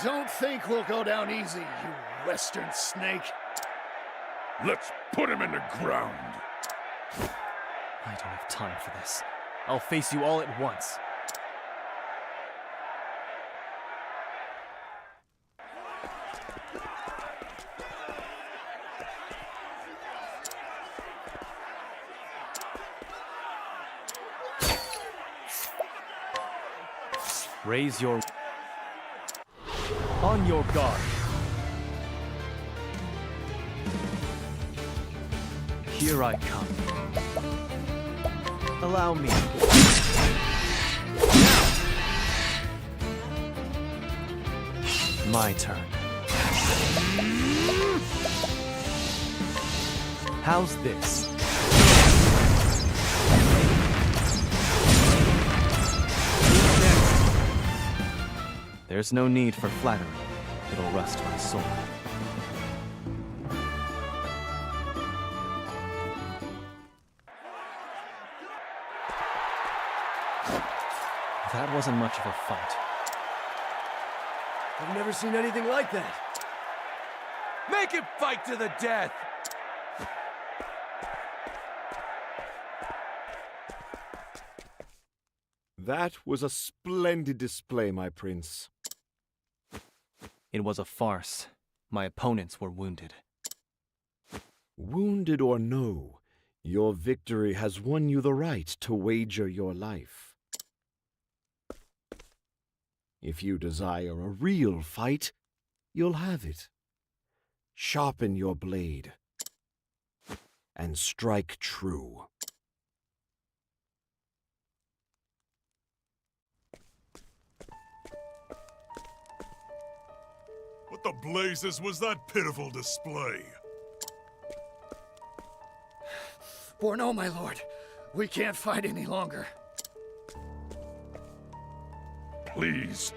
Don't think we'll go down easy, you western snake. Let's put him in the ground. I don't have time for this. I'll face you all at once. Raise your... On your guard. Here I come. Allow me. My turn. How's this? There's no need for flattery. It'll rust my soul. That wasn't much of a fight. I've never seen anything like that. Make it fight to the death! That was a splendid display, my prince. It was a farce. My opponents were wounded. Wounded or no, your victory has won you the right to wager your life. If you desire a real fight, you'll have it. Sharpen your blade and strike true. What the blazes was that pitiful display? Borno, my lord, we can't fight any longer. Please,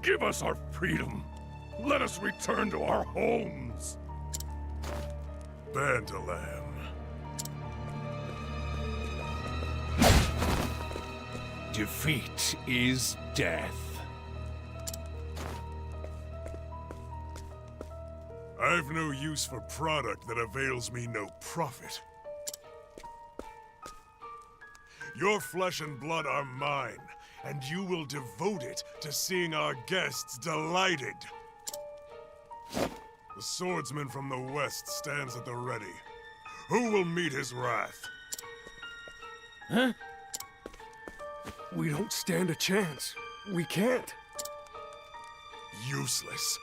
give us our freedom. Let us return to our homes. Bandalam. Defeat is death. I've no use for product that avails me no profit. Your flesh and blood are mine, and you will devote it to seeing our guests delighted. The swordsman from the west stands at the ready. Who will meet his wrath? Huh? We don't stand a chance. We can't. Useless.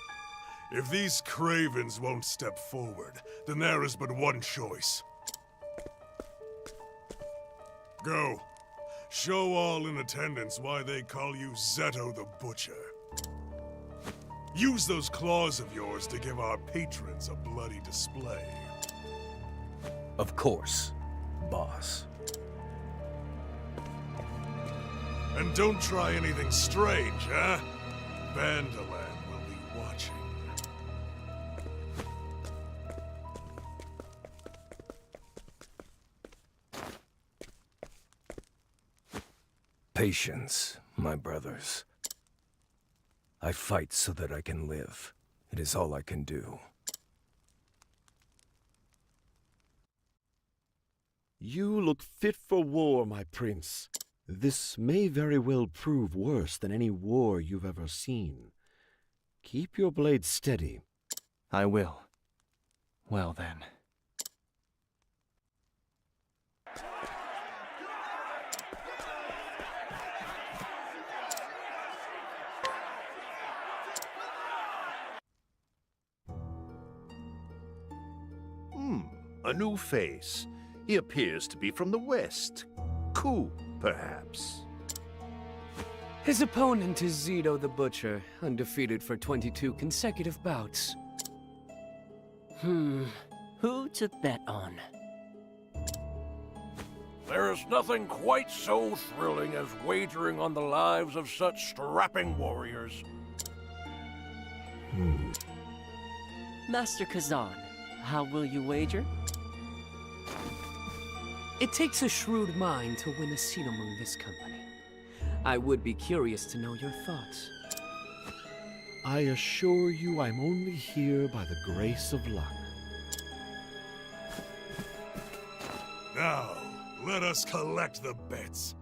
If these cravens won't step forward, then there is but one choice. Go. Show all in attendance why they call you Zeto the Butcher. Use those claws of yours to give our patrons a bloody display. Of course, boss. And don't try anything strange, huh? Bandalam will be watching. Patience, my brothers. I fight so that I can live. It is all I can do. You look fit for war, my prince. This may very well prove worse than any war you've ever seen. Keep your blade steady. I will. Well then. A new face. He appears to be from the west. Ku, perhaps. His opponent is Zeto the Butcher, undefeated for 22 consecutive bouts. Who to bet on? There is nothing quite so thrilling as wagering on the lives of such strapping warriors. Master Kazan, how will you wager? It takes a shrewd mind to win a seat among this company. I would be curious to know your thoughts. I assure you I'm only here by the grace of luck. Now, let us collect the bets.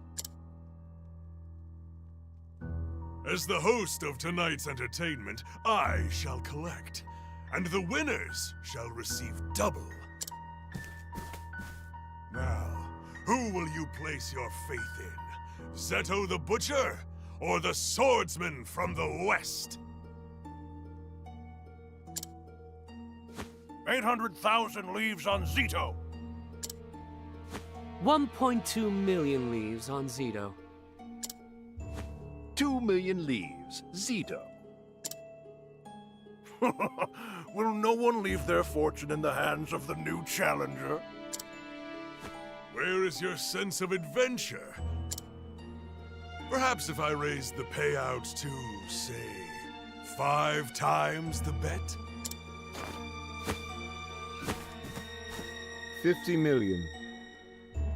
As the host of tonight's entertainment, I shall collect, and the winners shall receive double. Now, who will you place your faith in? Zeto the Butcher, or the Swordsman from the West? 800,000 leaves on Zeto. 1.2 million leaves on Zeto. 2 million leaves, Zeto. Will no one leave their fortune in the hands of the new challenger? Where is your sense of adventure? Perhaps if I raised the payouts to, say, 5 times the bet? 50 million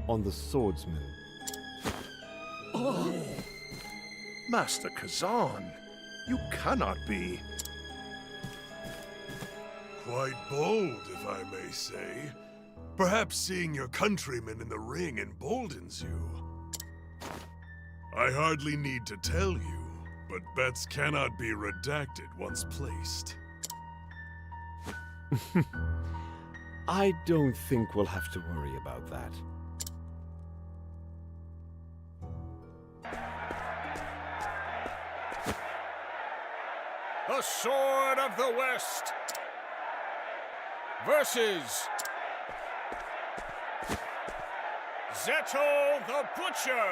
on the swordsman. Oh. Master Kazan, you cannot be... Quite bold, if I may say. Perhaps seeing your countrymen in the ring emboldens you. I hardly need to tell you, but bets cannot be redacted once placed. I don't think we'll have to worry about that. The Sword of the West versus Zeto the Butcher.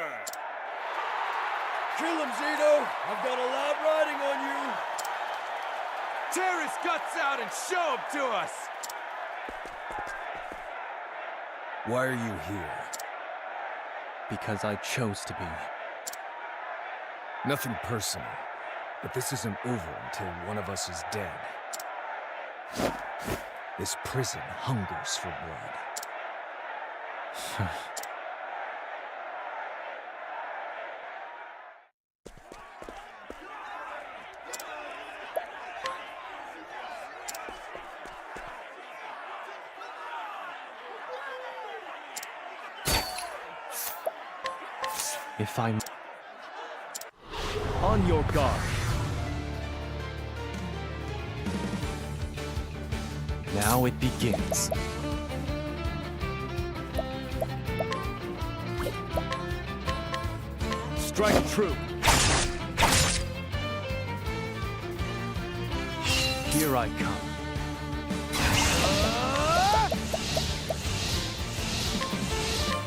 Kill him, Zeto! I've got a lot riding on you! Tear his guts out and show him to us! Why are you here? Because I chose to be. Nothing personal, but this isn't over until one of us is dead. This prison hungers for blood. If I'm on your guard. Now it begins. Strike true. Here I come.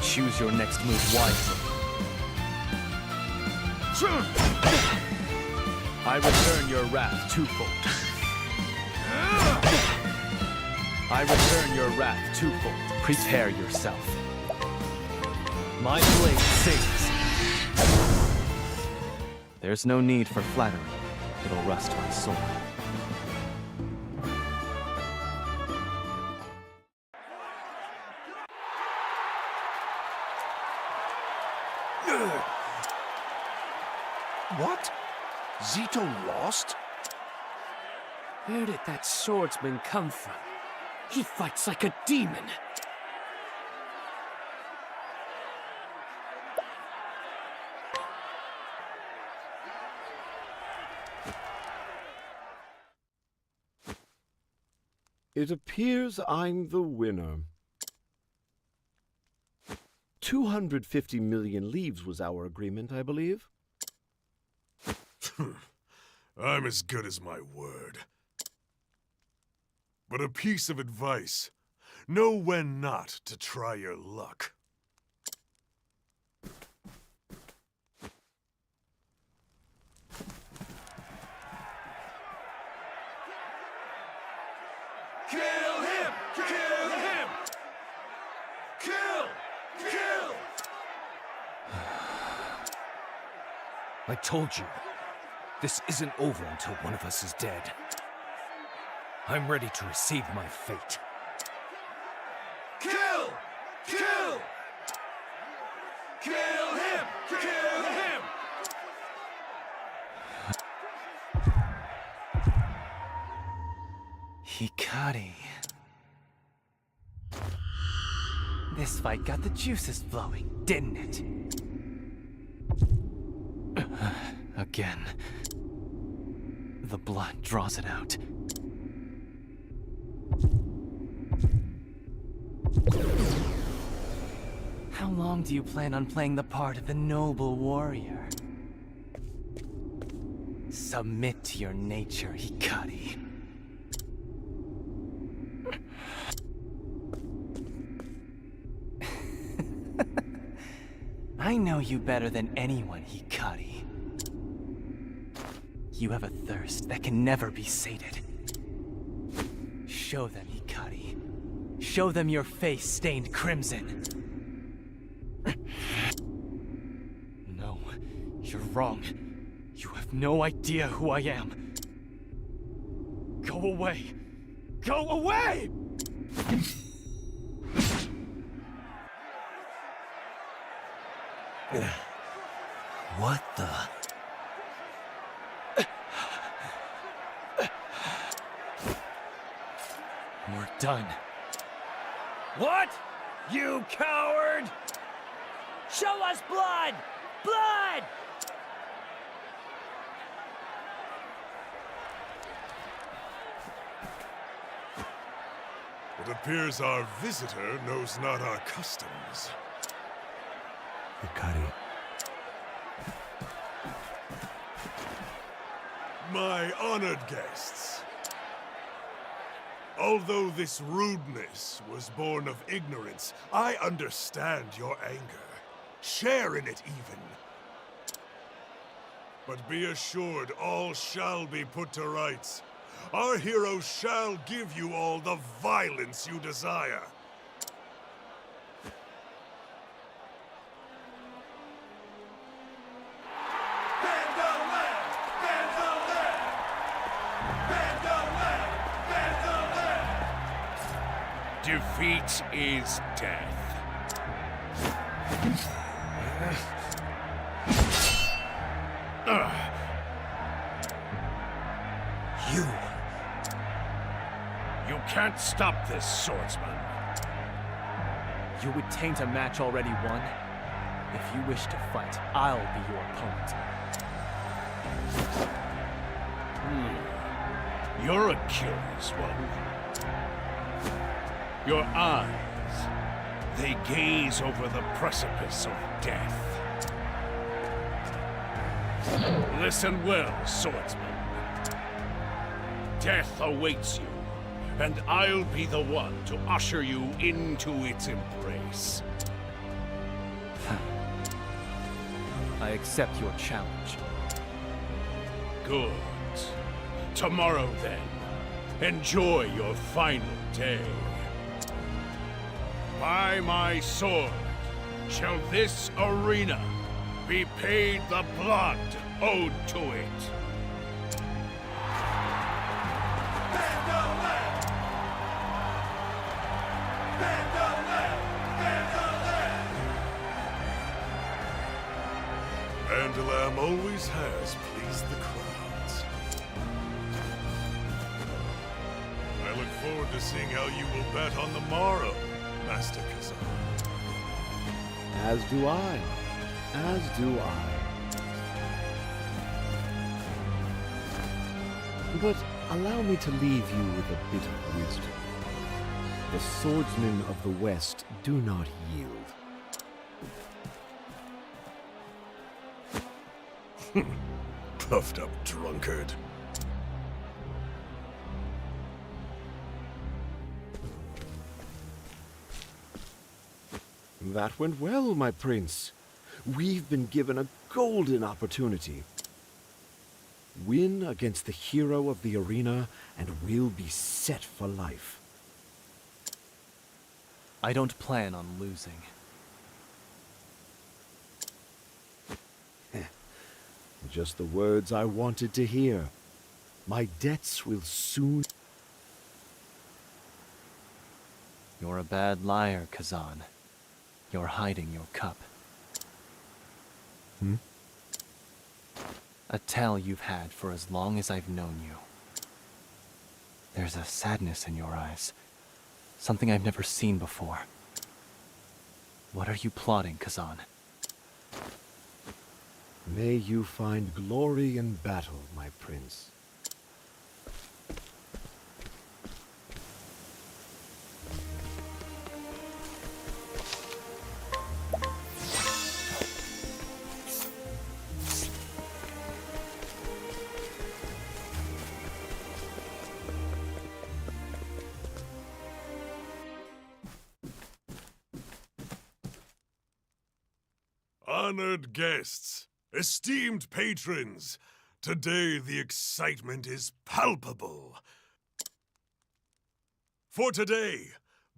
Choose your next move wisely. I return your wrath twofold. I return your wrath twofold. Prepare yourself. My blade sings. There's no need for flattery. It'll rust my soul. What? Zeto lost? Where did that swordsman come from? He fights like a demon. It appears I'm the winner. 250 million leaves was our agreement, I believe. I'm as good as my word. But a piece of advice. Know when not to try your luck. Kill him! Kill him! Kill! Kill! I told you, this isn't over until one of us is dead. I'm ready to receive my fate. Kill! Kill! Kill him! Kill him! Hikari. This fight got the juices flowing, didn't it? Again. The blood draws it out. How long do you plan on playing the part of the noble warrior? Submit to your nature, Hikari. I know you better than anyone, Hikari. You have a thirst that can never be sated. Show them, Hikari. Show them your face stained crimson. No, you're wrong. You have no idea who I am. Go away! Go away! What the? We're done. What? You coward! Show us blood! Blood! It appears our visitor knows not our customs. Hikari. My honored guests. Although this rudeness was born of ignorance, I understand your anger. Share in it even. But be assured all shall be put to rights. Our hero shall give you all the violence you desire. Defeat is death. You can't stop this, swordsman. You would taint a match already won? If you wish to fight, I'll be your opponent. You're a curious one. Your eyes, they gaze over the precipice of death. Listen well, swordsman. Death awaits you, and I'll be the one to usher you into its embrace. I accept your challenge. Good. Tomorrow, then, enjoy your final day. By my sword shall this arena be paid the blood owed to it. Vandalam always has pleased the crowds. I look forward to seeing how you will bet on the morrow, Master Kazan. As do I. As do I. But allow me to leave you with a bit of wisdom. The swordsmen of the West do not yield. Puffed up drunkard. That went well, my prince. We've been given a golden opportunity. Win against the hero of the arena, and we'll be set for life. I don't plan on losing. Just the words I wanted to hear. My debts will soon... You're a bad liar, Kazan. You're hiding your cup. A tale you've had for as long as I've known you. There's a sadness in your eyes. Something I've never seen before. What are you plotting, Kazan? May you find glory in battle, my prince. Honored guests, esteemed patrons, today the excitement is palpable. For today,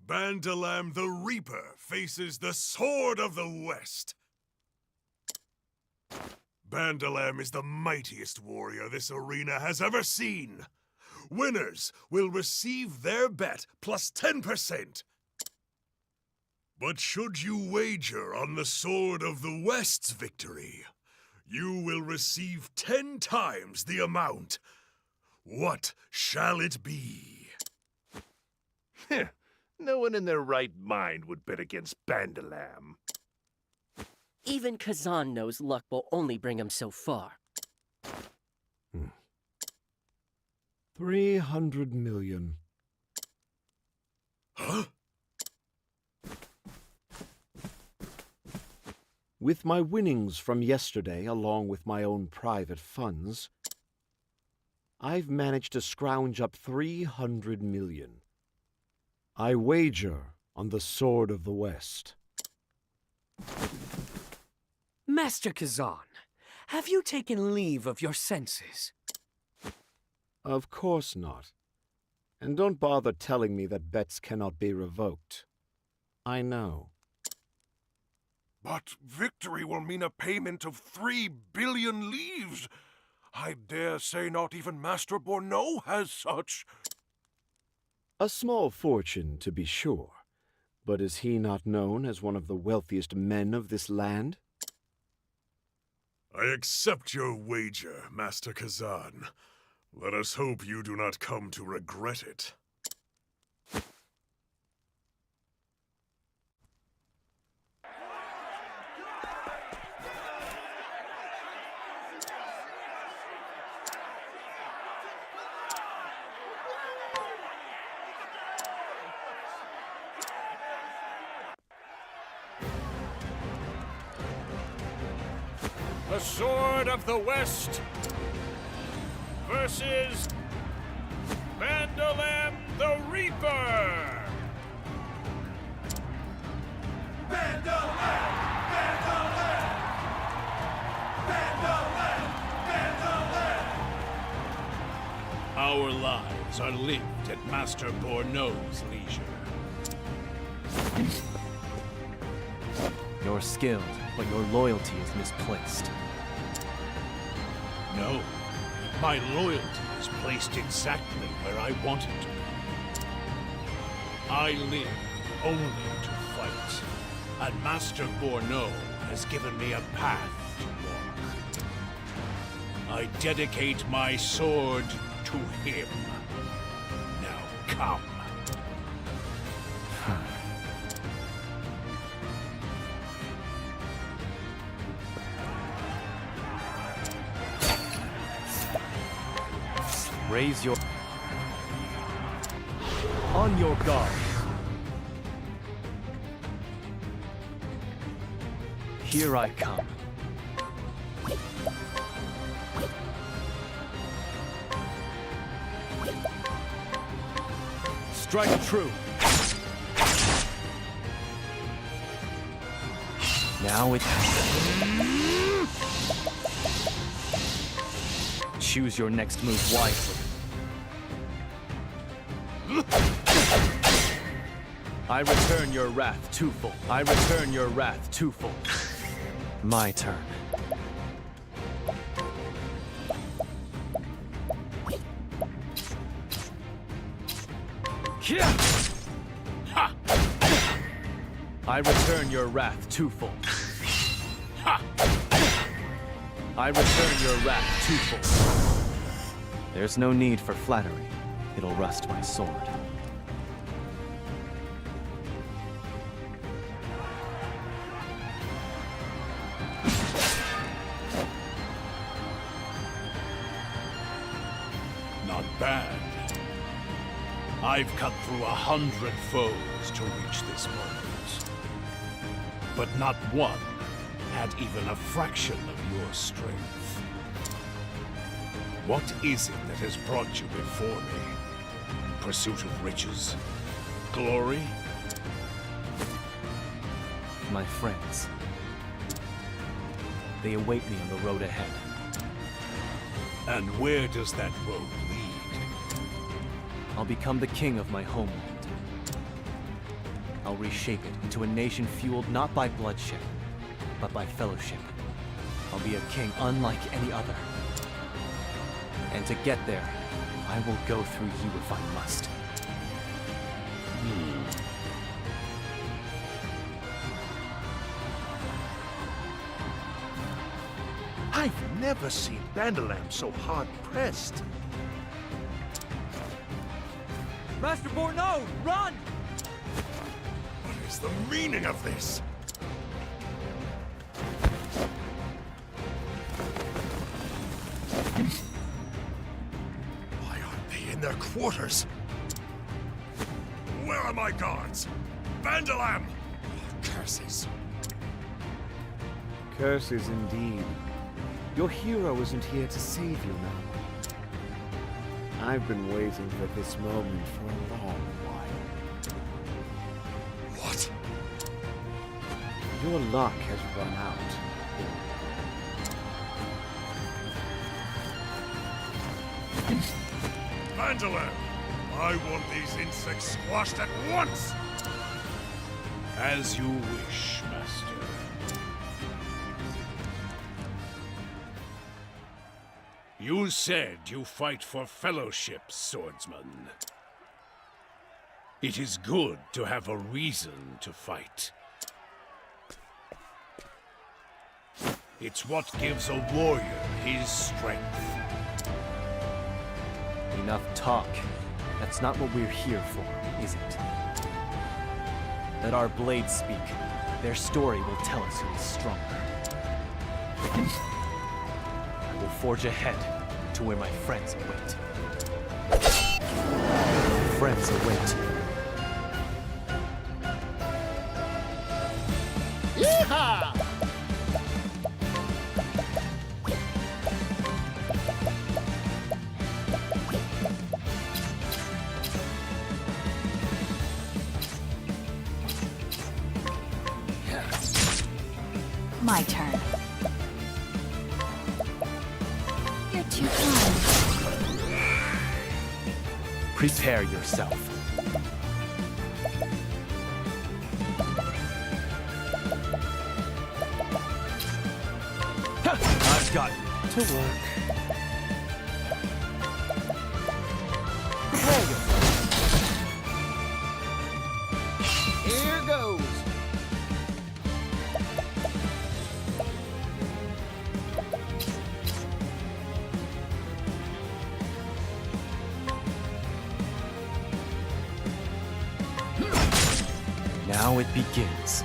Bandalam the Reaper faces the Sword of the West. Bandalam is the mightiest warrior this arena has ever seen. Winners will receive their bet plus 10%. But should you wager on the Sword of the West's victory, you will receive 10 times the amount. What shall it be? No one in their right mind would bet against Bandalam. Even Kazan knows luck will only bring him so far. 300 million. Huh? With my winnings from yesterday, along with my own private funds, I've managed to scrounge up 300 million. I wager on the Sword of the West. Master Kazan, have you taken leave of your senses? Of course not. And don't bother telling me that bets cannot be revoked. I know. But victory will mean a payment of 3 billion leaves. I dare say not even Master Borneau has such. A small fortune, to be sure. But is he not known as one of the wealthiest men of this land? I accept your wager, Master Kazan. Let us hope you do not come to regret it. The Sword of the West versus Bandalam the Reaper! Bandalam! Bandalam! Bandalam! Bandalam! Our lives are lived at Master Borneau's leisure. You're skilled, but your loyalty is misplaced. No, my loyalty is placed exactly where I want it to be. I live only to fight, and Master Borneau has given me a path to walk. I dedicate my sword to him. Now come. Raise your... On your guard. Here I come. Strike true. Now it's... Choose your next move wisely. I return your wrath twofold. I return your wrath twofold. My turn. Ha! I return your wrath twofold. I return your wrath twofold. There's no need for flattery. It'll rust my sword. Not bad. I've cut through 100 foes to reach this moment. But not one had even a fraction of your strength. What is it that has brought you before me? Pursuit of riches? Glory? My friends. They await me on the road ahead. And where does that road lead? I'll become the king of my homeland. I'll reshape it into a nation fueled not by bloodshed, but by fellowship. I'll be a king unlike any other. And to get there, I will go through you if I must. I've never seen Vandalam so hard-pressed. Master Borno, run! What is the meaning of this? Why aren't they in their quarters? Where are my guards? Vandalam! Curses. Curses indeed. Your hero isn't here to save you now. I've been waiting for this moment for a long while. What? Your luck has run out. Vandalam! I want these insects squashed at once! As you wish, Master. You said you fight for fellowship, swordsman. It is good to have a reason to fight. It's what gives a warrior his strength. Enough talk. That's not what we're here for, is it? Let our blades speak. Their story will tell us who is stronger. I will forge ahead to where my friends await. Friends await. Yeehaw! My turn. You're too kind. Prepare yourself. I've got to work. Prepare yourself. Here goes. Now it begins.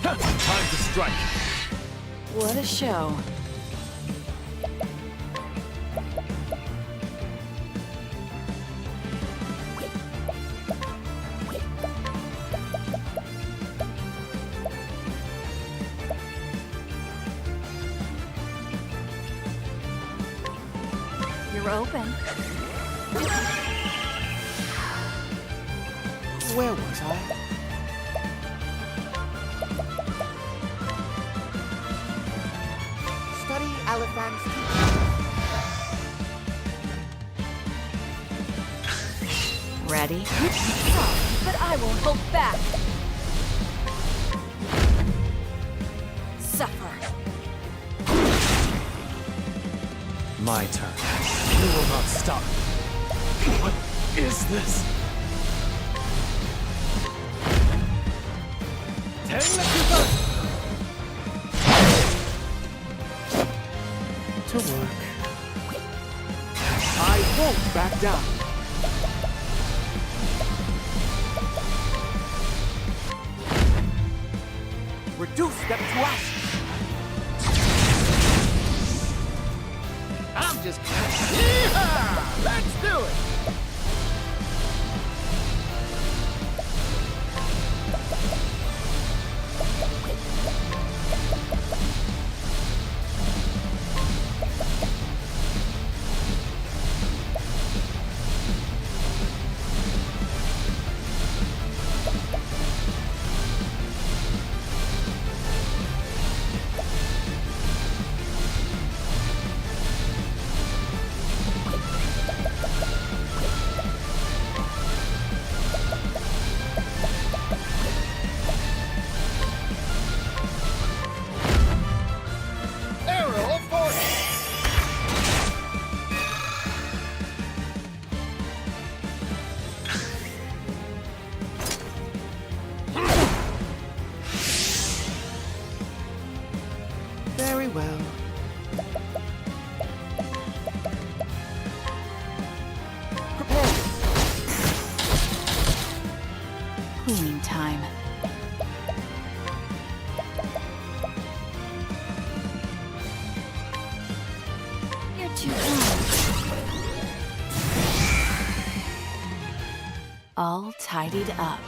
Time to strike. What a show. You're open. Where was I? Study Elephant's teaching. Ready? But I won't hold back. Suffer. My turn. You will not stop me. What is this? To work. I won't back down. Reduce them to ash. I'm just kidding. Yeehaw! Let's do it! Very well. Prepare. Cleaning time. You're too kind. All tidied up.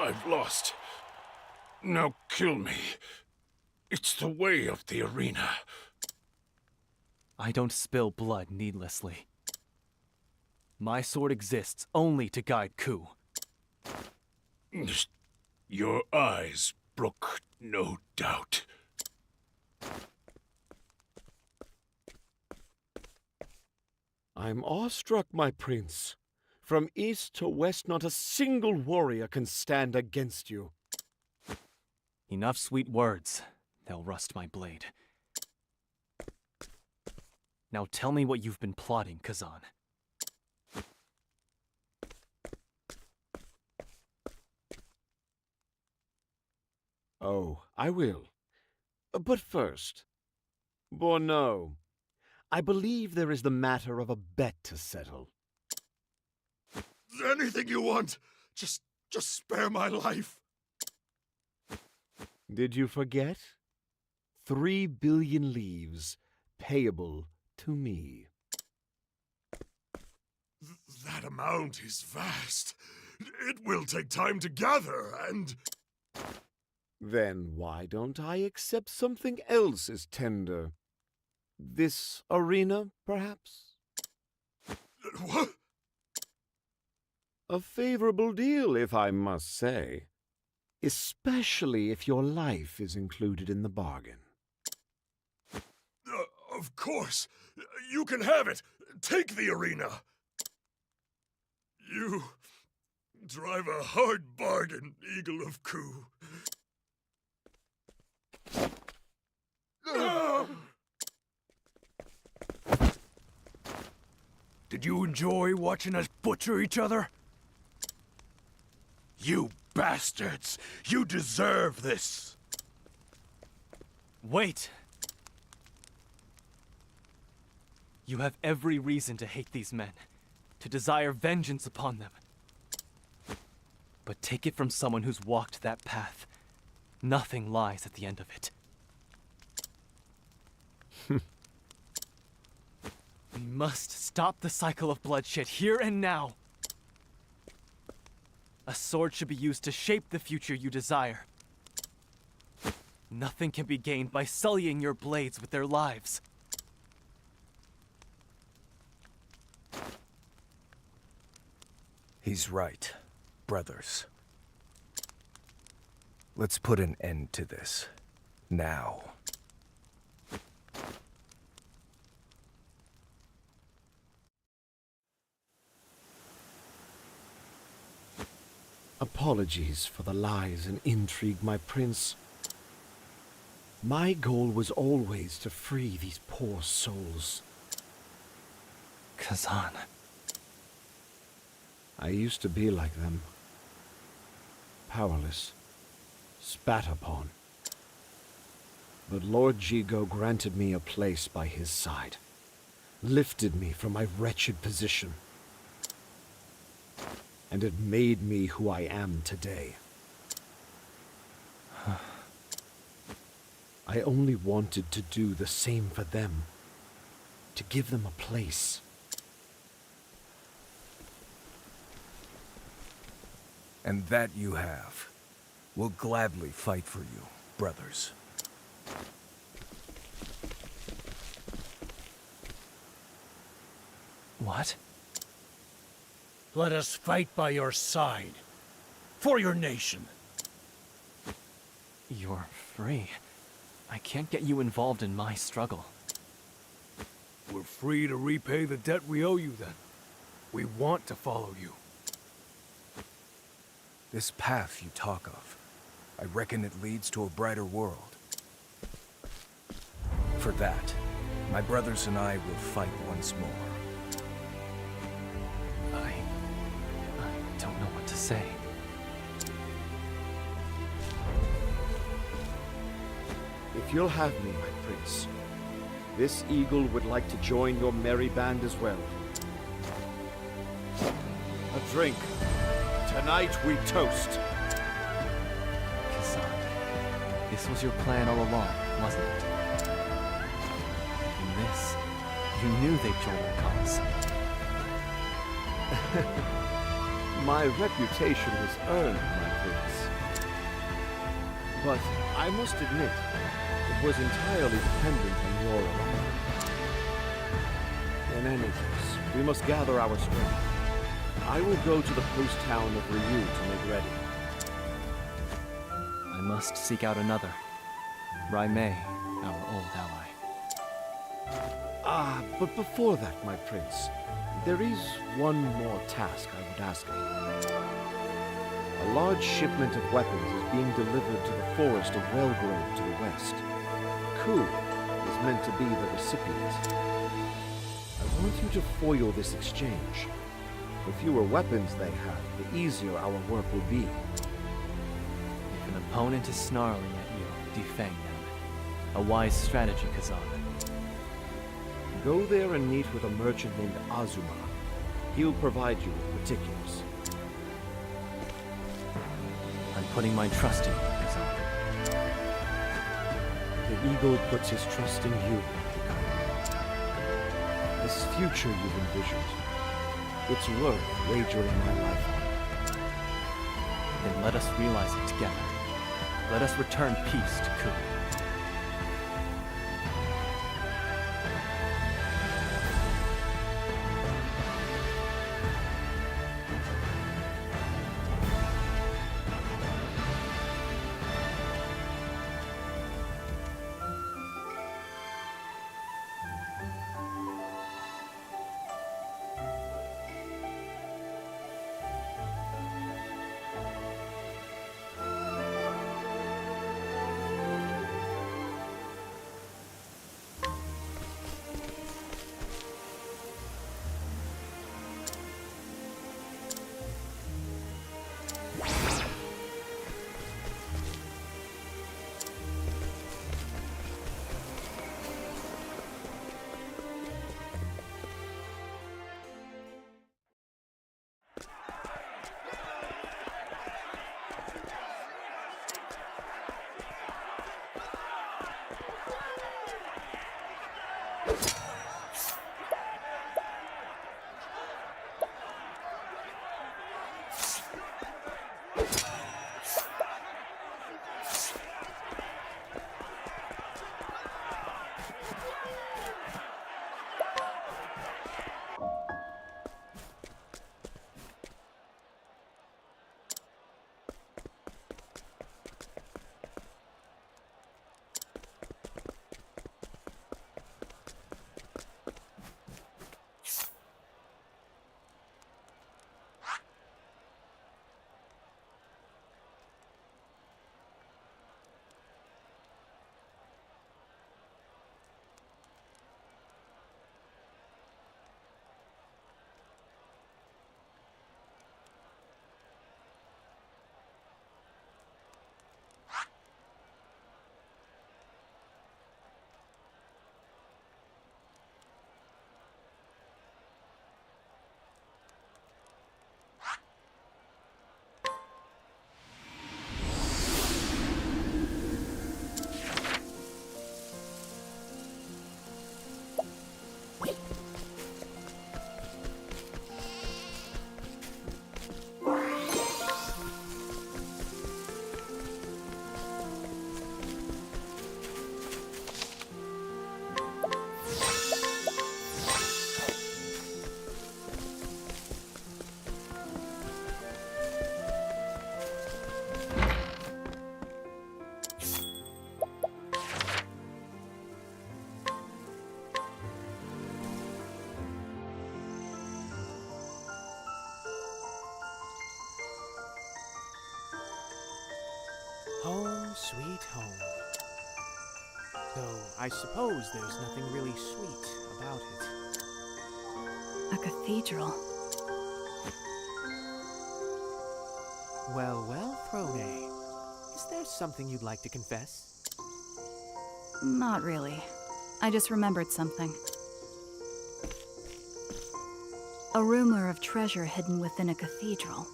I've lost. Now kill me. It's the way of the arena. I don't spill blood needlessly. My sword exists only to guide Ku. Your eyes brook no doubt. I'm awestruck, my prince. From east to west, not a single warrior can stand against you. Enough sweet words. They'll rust my blade. Now tell me what you've been plotting, Kazan. Oh, I will. But first, Borno, I believe there is the matter of a bet to settle. Anything you want. Just spare my life. Did you forget? 3 billion leaves, payable to me. That amount is vast. It will take time to gather, and... Then why don't I accept something else as tender? This arena, perhaps? What? A favorable deal, if I must say. Especially if your life is included in the bargain. Of course. You can have it. Take the arena. You drive a hard bargain, Eagle of Ku. Did you enjoy watching us butcher each other? You bastards! You deserve this! Wait! You have every reason to hate these men, to desire vengeance upon them. But take it from someone who's walked that path. Nothing lies at the end of it. We must stop the cycle of bloodshed here and now. A sword should be used to shape the future you desire. Nothing can be gained by sullying your blades with their lives. He's right, brothers. Let's put an end to this. Now. Apologies for the lies and intrigue, my prince. My goal was always to free these poor souls. Kazan. I used to be like them. Powerless. Spat upon. But Lord Jigo granted me a place by his side. Lifted me from my wretched position. And it made me who I am today. I only wanted to do the same for them. To give them a place. And that you have. We'll gladly fight for you, brothers. What? Let us fight by your side. For your nation. You're free. I can't get you involved in my struggle. We're free to repay the debt we owe you then. We want to follow you. This path you talk of, I reckon it leads to a brighter world. For that, my brothers and I will fight once more. I don't know what to say. If you'll have me, my prince, this eagle would like to join your merry band as well. A drink. Tonight we toast. Kazan, this was your plan all along, wasn't it? In this, you knew they'd join our cause. My reputation was earned, my prince. But I must admit, it was entirely dependent on your arrival. In any case, we must gather our strength. I will go to the post town of Ryu to make ready. I must seek out another. Raimei, our old ally. Ah, but before that, my prince, there is one more task I would ask of you. A large shipment of weapons is being delivered to the forest of Wellgrove to the west. Ku is meant to be the recipient. I want you to foil this exchange. The fewer weapons they have, the easier our work will be. If an opponent is snarling at you, defang them. A wise strategy, Kazan. Go there and meet with a merchant named Azuma. He'll provide you with particulars. I'm putting my trust in you, Kazan. The eagle puts his trust in you. This future you've envisioned, it's worth wagering my life on. Then let us realize it together. Let us return peace to Ku. Home sweet home. Though I suppose there's nothing really sweet about it. A cathedral. Well, well, Throne. Is there something you'd like to confess? Not really. I just remembered something. A rumor of treasure hidden within a cathedral.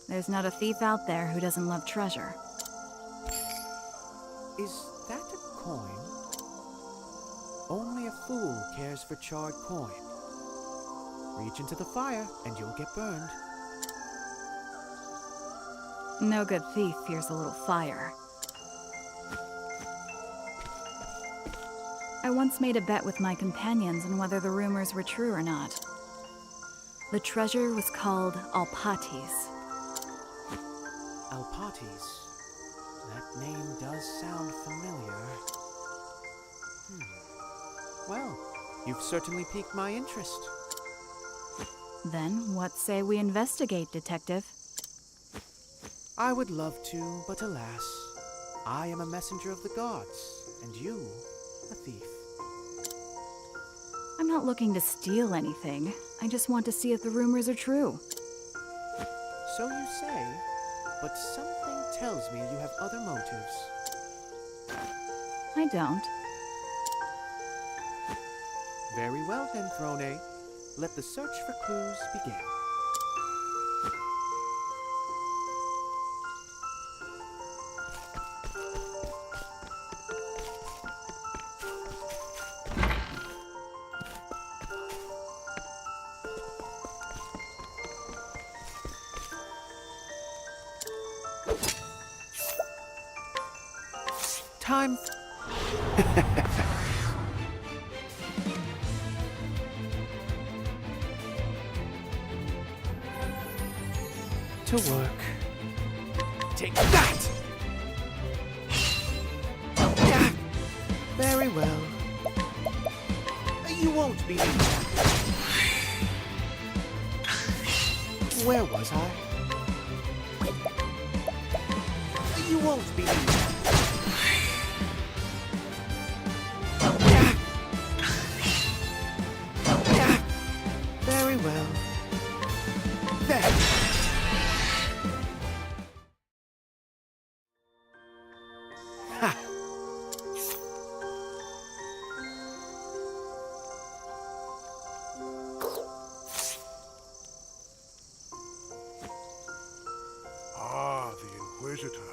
There's not a thief out there who doesn't love treasure. Is that a coin? Only a fool cares for charred coin. Reach into the fire and you'll get burned. No good thief fears a little fire. I once made a bet with my companions on whether the rumors were true or not. The treasure was called Alpatis. Alpatis. That name does sound familiar. Well, you've certainly piqued my interest. Then, what say we investigate, Detective? I would love to, but alas, I am a messenger of the gods, and you, a thief. I'm not looking to steal anything. I just want to see if the rumors are true. So you say, but something tells me you have other motives. I don't. Very well then, Throne. Let the search for clues begin. Time. To work. Take that! Very well. You won't believe that. Where was I? You won't believe that. Very well. There. Ha! Ah, the Inquisitor.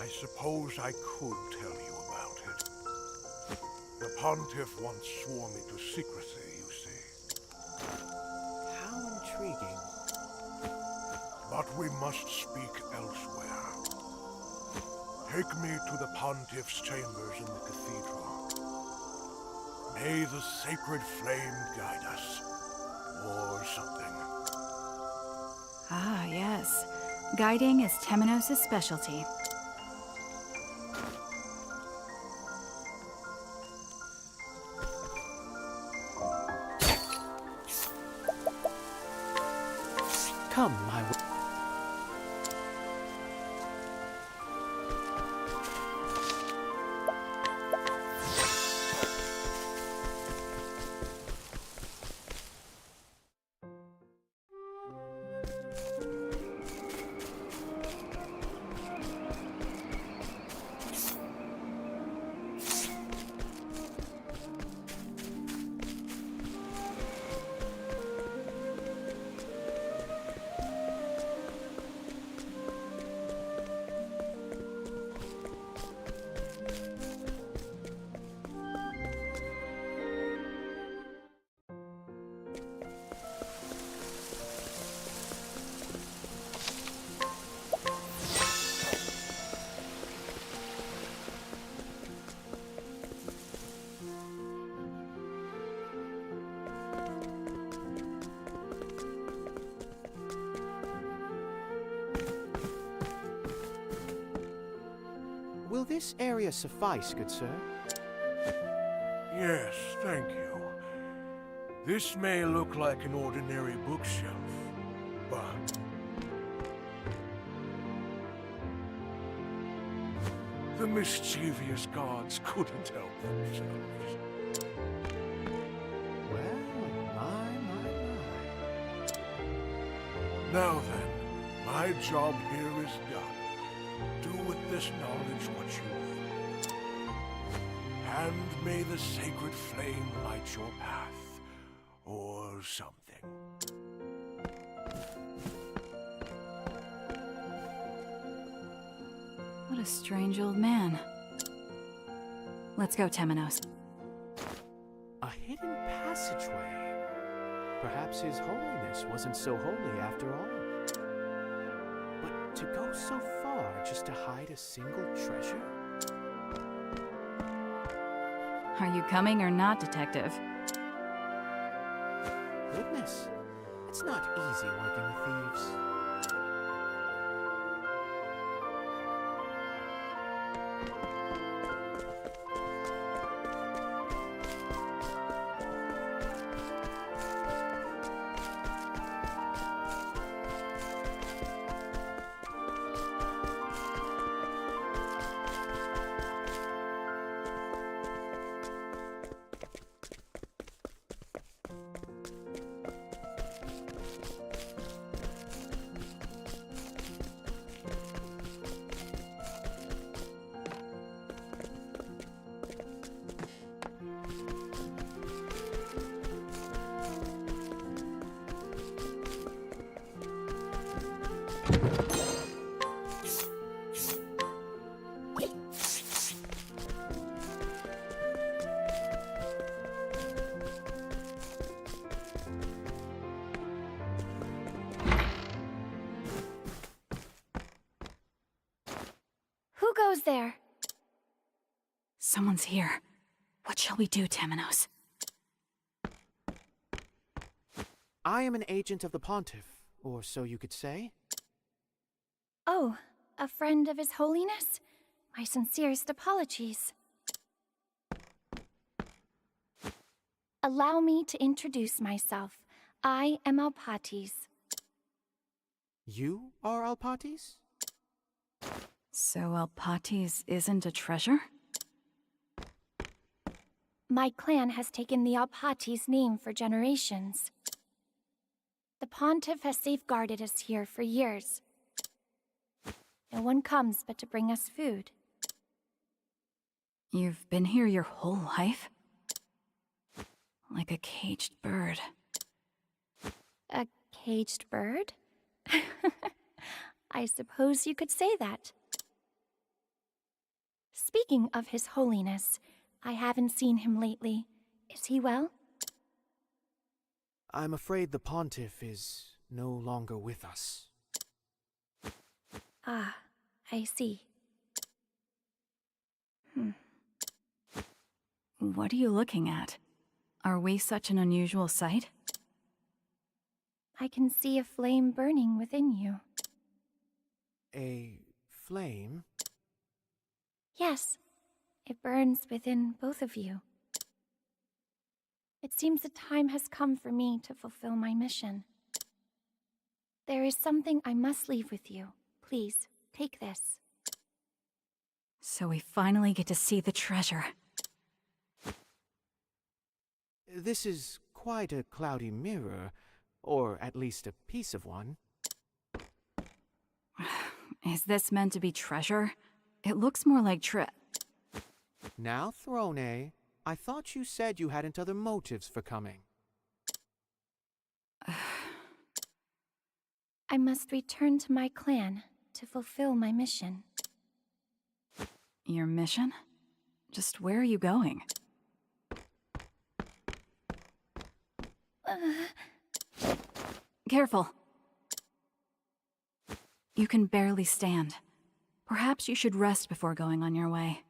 I suppose I could tell you about it. The Pontiff once swore me to secrecy, you see. How intriguing. But we must speak elsewhere. Take me to the Pontiff's chambers in the cathedral. May the sacred flame guide us. Or something. Ah, yes. Guiding is Temenos' specialty. Come my way. Will this area suffice, good sir? Yes, thank you. This may look like an ordinary bookshelf, but mischievous gods couldn't help themselves. Well, my. Now then, my job here is done. Do with this knowledge what you will. And may the sacred flame light your path, or something. What a strange old man. Let's go, Temenos. A hidden passageway. Perhaps His Holiness wasn't so holy after all. But to go so far just to hide a single treasure? Are you coming or not, Detective? Goodness, it's not easy working with thieves. Who goes there? Someone's here. What shall we do, Temenos? I am an agent of the Pontiff, or so you could say. Oh, a friend of His Holiness? My sincerest apologies. Allow me to introduce myself. I am Alpatis. You are Alpatis? So Alpatis isn't a treasure? My clan has taken the Alpatis name for generations. The Pontiff has safeguarded us here for years. No one comes but to bring us food. You've been here your whole life? Like a caged bird. A caged bird? I suppose you could say that. Speaking of His Holiness, I haven't seen him lately. Is he well? I'm afraid the Pontiff is no longer with us. Ah, I see. What are you looking at? Are we such an unusual sight? I can see a flame burning within you. A flame? Yes, it burns within both of you. It seems the time has come for me to fulfill my mission. There is something I must leave with you. Please, take this. So we finally get to see the treasure. This is quite a cloudy mirror, or at least a piece of one. Is this meant to be treasure? It looks more like Now, Throne, I thought you said you hadn't other motives for coming. I must return to my clan to fulfill my mission. Your mission? Just where are you going? Careful. You can barely stand. Perhaps you should rest before going on your way.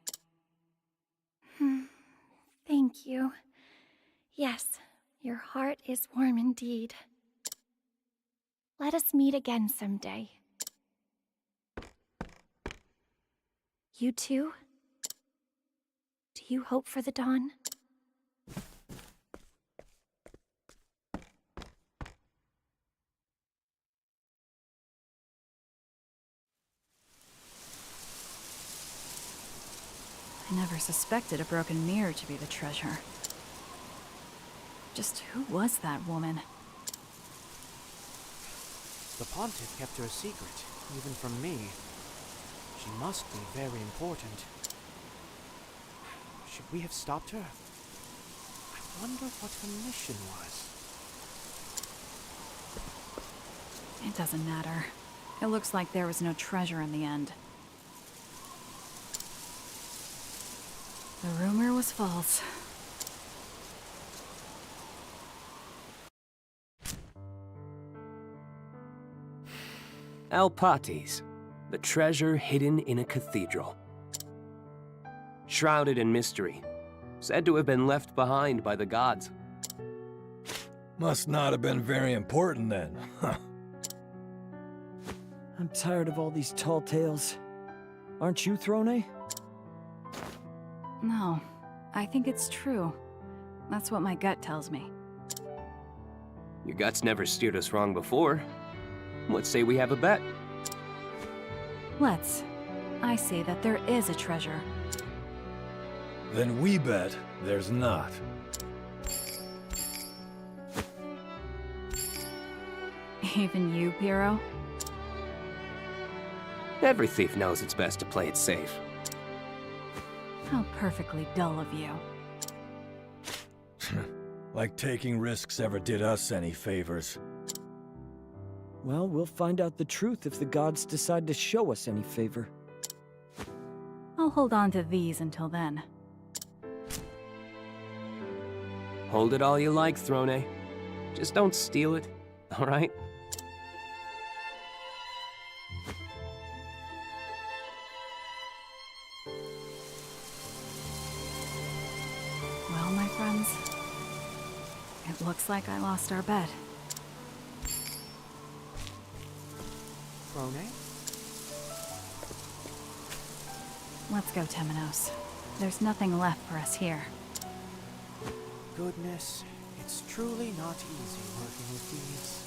Thank you. Yes, your heart is warm indeed. Let us meet again someday. You too? Do you hope for the dawn? I never suspected a broken mirror to be the treasure. Just who was that woman? The Pontiff kept her a secret, even from me. She must be very important. Should we have stopped her? I wonder what her mission was. It doesn't matter. It looks like there was no treasure in the end. The rumor was false. Alpates, the treasure hidden in a cathedral. Shrouded in mystery, said to have been left behind by the gods. Must not have been very important then, huh? I'm tired of all these tall tales. Aren't you, Throne? No, I think it's true. That's what my gut tells me. Your guts never steered us wrong before. Let's say we have a bet. Let's. I say that there is a treasure. Then we bet there's not. Even you, Piero? Every thief knows it's best to play it safe. How perfectly dull of you. Like taking risks ever did us any favors. Well, we'll find out the truth if the gods decide to show us any favor. I'll hold on to these until then. Hold it all you like, Throne. Just don't steal it, all right? Well, my friends, it looks like I lost our bet. Throne? Let's go, Temenos. There's nothing left for us here. Goodness, it's truly not easy working with thieves.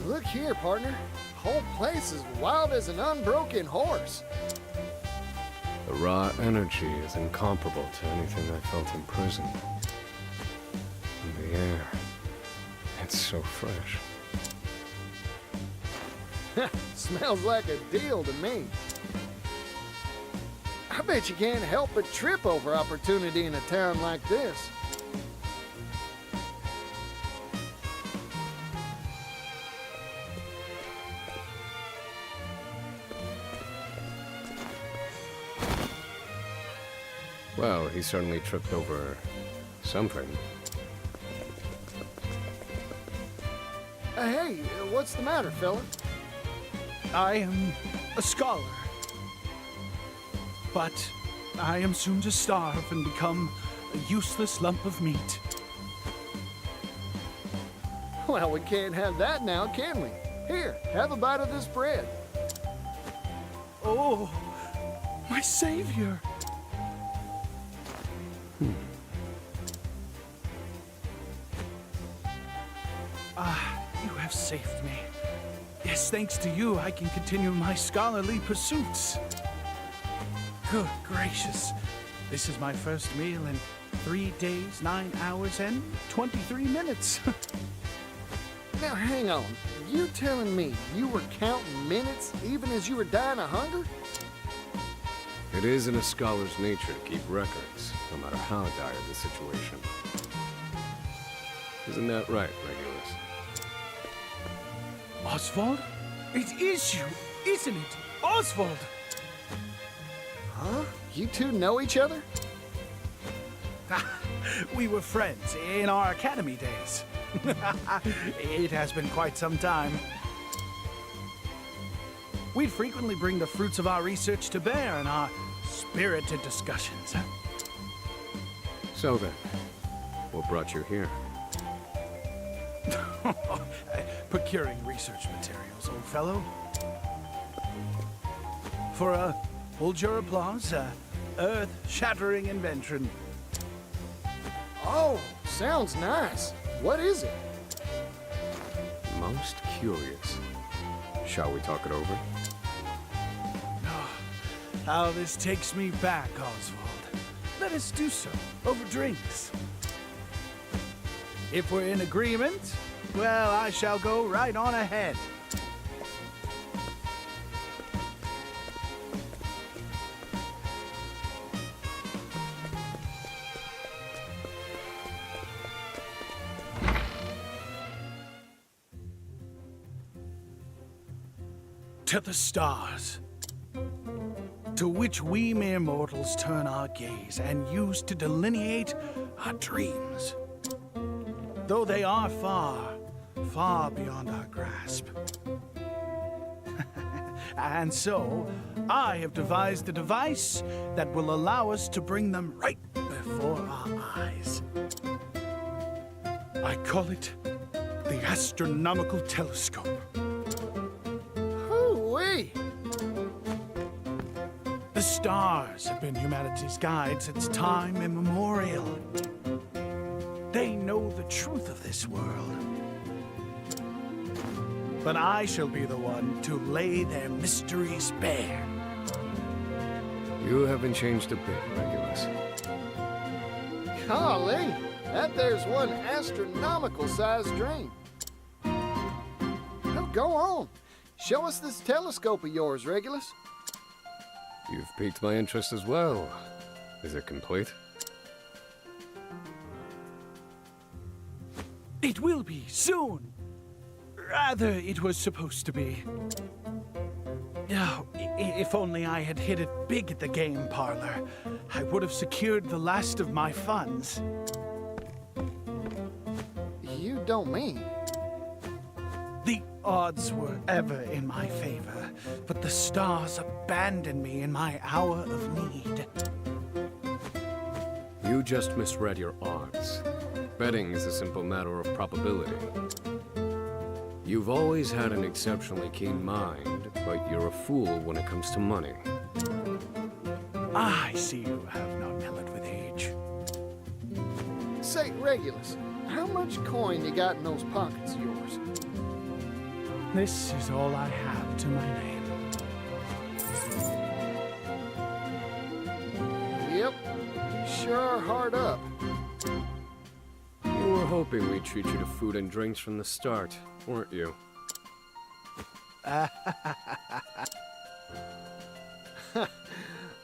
Look here, partner. Whole place is wild as an unbroken horse. The raw energy is incomparable to anything I felt in prison. And the air, it's so fresh. Smells like a deal to me. I bet you can't help but trip over opportunity in a town like this. Well, he certainly tripped over something. Hey, what's the matter, fella? I am a scholar. But I am soon to starve and become a useless lump of meat. Well, we can't have that now, can we? Here, have a bite of this bread. Oh, my savior! You have saved me. Yes, thanks to you, I can continue my scholarly pursuits. Good gracious. This is my first meal in 3 days, 9 hours, and 23 minutes. Now, hang on. You telling me you were counting minutes even as you were dying of hunger? It is in a scholar's nature to keep records, no matter how dire the situation. Isn't that right, Regulus? Oswald? It is you, isn't it? Oswald! Huh? You two know each other? We were friends in our academy days. It has been quite some time. We'd frequently bring the fruits of our research to bear in our spirited discussions. So then, what brought you here? Procuring research materials, old fellow. For hold your applause, earth-shattering invention. Oh, sounds nice. What is it? Most curious. Shall we talk it over? How this takes me back, Oswald. Let us do so, over drinks. If we're in agreement, well, I shall go right on ahead. To the stars, to which we mere mortals turn our gaze and use to delineate our dreams. Though they are far, far beyond our grasp. And so, I have devised a device that will allow us to bring them right before our eyes. I call it the astronomical telescope. Hoo-wee! The stars have been humanity's guide since time immemorial. They know the truth of this world. But I shall be the one to lay their mysteries bare. You haven't changed a bit, Regulus. Golly, that there's one astronomical-sized dream. Well, go on. Show us this telescope of yours, Regulus. You've piqued my interest as well. Is it complete? It will be soon. Rather, it was supposed to be. Oh, if only I had hit it big at the game parlor, I would have secured the last of my funds. You don't mean? The odds were ever in my favor, but the stars abandoned me in my hour of need. You just misread your odds. Betting is a simple matter of probability. You've always had an exceptionally keen mind, but you're a fool when it comes to money. I see you have not mellowed with age. Say, Regulus, how much coin you got in those pockets of yours? This is all I have to my name. Yep, sure are hard up. You were hoping we'd treat you to food and drinks from the start, weren't you?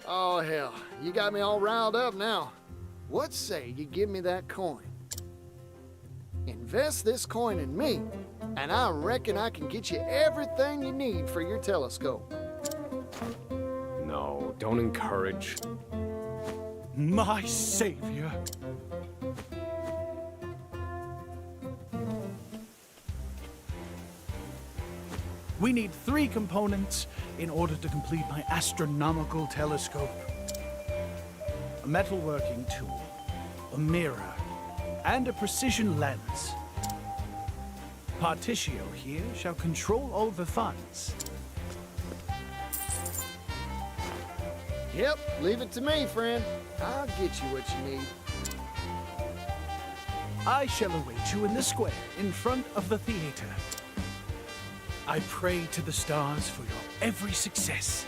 Oh, hell, you got me all riled up now. What say you give me that coin? Invest this coin in me, and I reckon I can get you everything you need for your telescope. No, don't encourage. My savior. We need 3 components in order to complete my astronomical telescope. A metalworking tool, a mirror, and a precision lens. Particio here shall control all the funds. Yep, leave it to me, friend. I'll get you what you need. I shall await you in the square in front of the theater. I pray to the stars for your every success.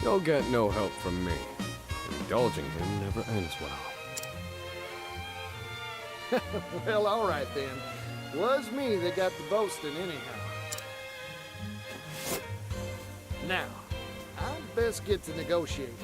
You'll get no help from me. Indulging him never ends well. Well, all right then. Was me that got the boasting anyhow. Now, I'd best get to negotiating.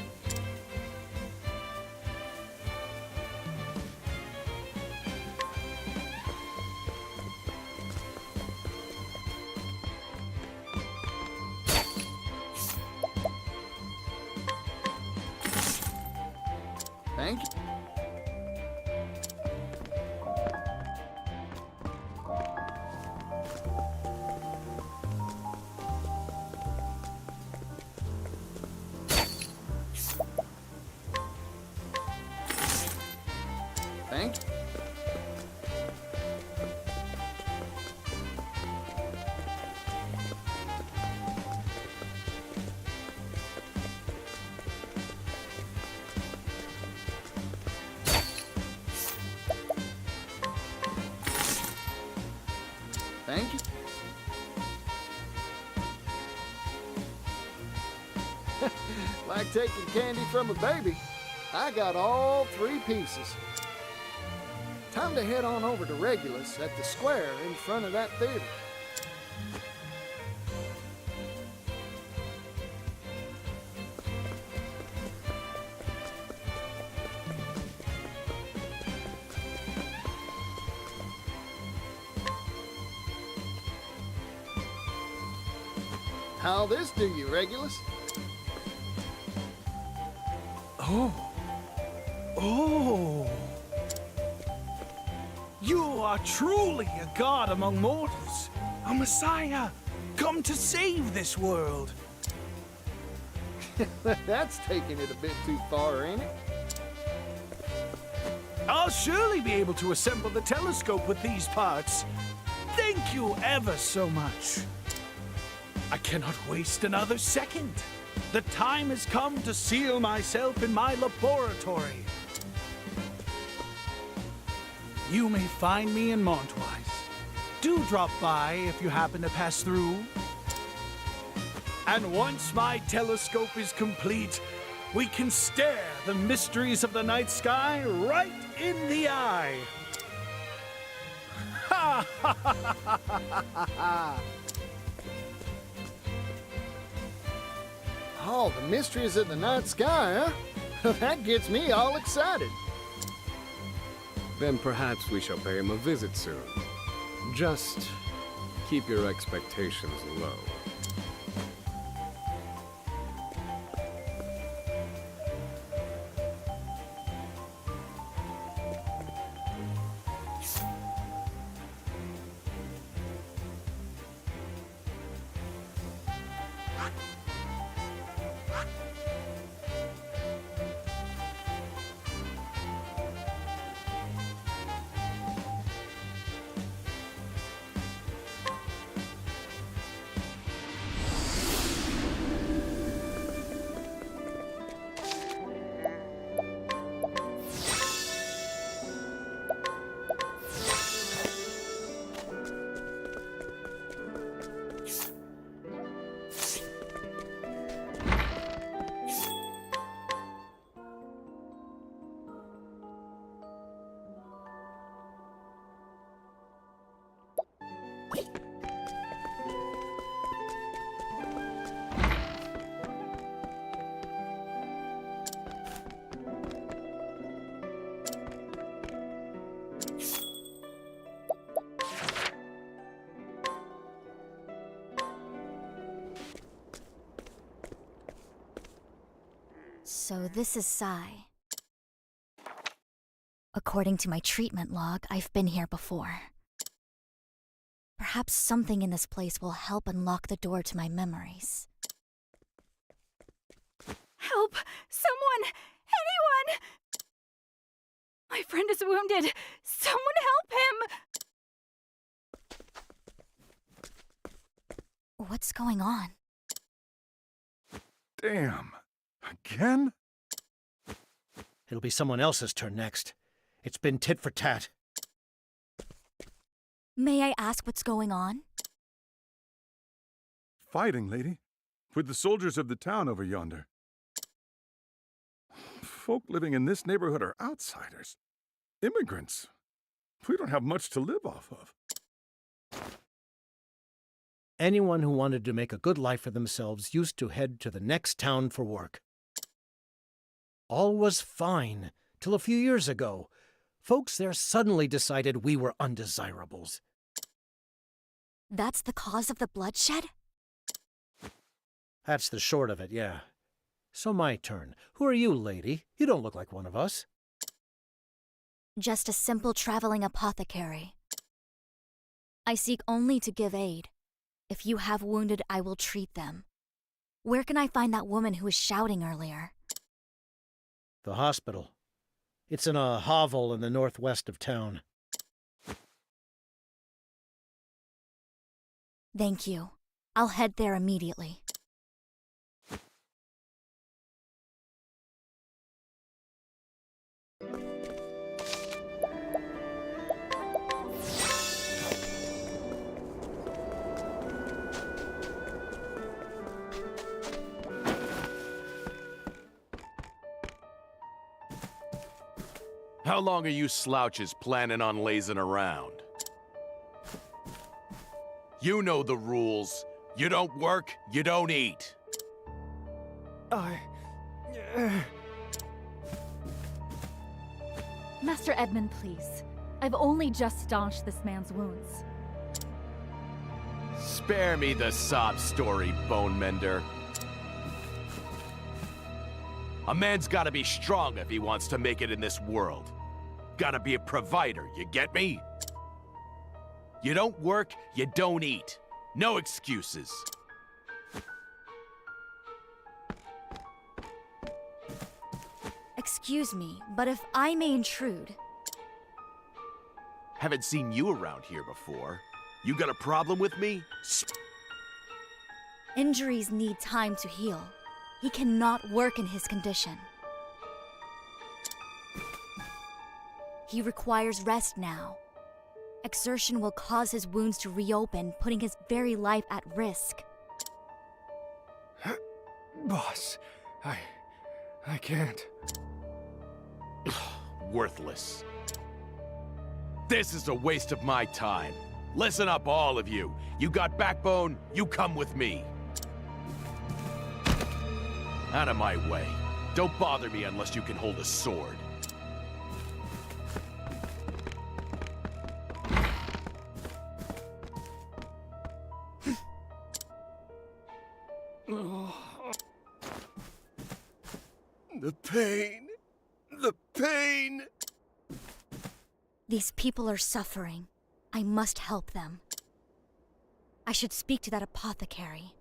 Thank you. Thank you. Like taking candy from a baby. I got all 3 pieces. Time to head on over to Regulus at the square in front of that theater. How'll this do you, Regulus? Oh. Oh. You are truly a god among mortals. A messiah, come to save this world. That's taking it a bit too far, ain't it? I'll surely be able to assemble the telescope with these parts. Thank you ever so much. I cannot waste another second. The time has come to seal myself in my laboratory. You may find me in Montwise. Do drop by if you happen to pass through. And once my telescope is complete, we can stare the mysteries of the night sky right in the eye. Ha ha ha ha ha ha! Oh, the mysteries of the night sky, huh? That gets me all excited. Then perhaps we shall pay him a visit soon. Just keep your expectations low. So this is Sai. According to my treatment log, I've been here before. Perhaps something in this place will help unlock the door to my memories. Help! Someone! Anyone! My friend is wounded! Someone help him! What's going on? Damn. Again? It'll be someone else's turn next. It's been tit for tat. May I ask what's going on? Fighting, lady. With the soldiers of the town over yonder. Folk living in this neighborhood are outsiders. Immigrants. We don't have much to live off of. Anyone who wanted to make a good life for themselves used to head to the next town for work. All was fine, till a few years ago. Folks there suddenly decided we were undesirables. That's the cause of the bloodshed? That's the short of it, yeah. So my turn. Who are you, lady? You don't look like one of us. Just a simple traveling apothecary. I seek only to give aid. If you have wounded, I will treat them. Where can I find that woman who was shouting earlier? The hospital. It's in a hovel in the northwest of town. Thank you. I'll head there immediately. How long are you slouches planning on lazing around? You know the rules. You don't work, you don't eat. Master Edmund, please. I've only just staunched this man's wounds. Spare me the sob story, Bone Mender. A man's gotta be strong if he wants to make it in this world. Gotta be a provider, you get me? You don't work, you don't eat. No excuses. Excuse me, but if I may intrude... Haven't seen you around here before. You got a problem with me? Injuries need time to heal. He cannot work in his condition. He requires rest now. Exertion will cause his wounds to reopen, putting his very life at risk. Boss, I can't. Worthless. This is a waste of my time. Listen up, all of you. You got backbone, you come with me. Out of my way. Don't bother me unless you can hold a sword. The pain. The pain. These people are suffering. I must help them. I should speak to that apothecary.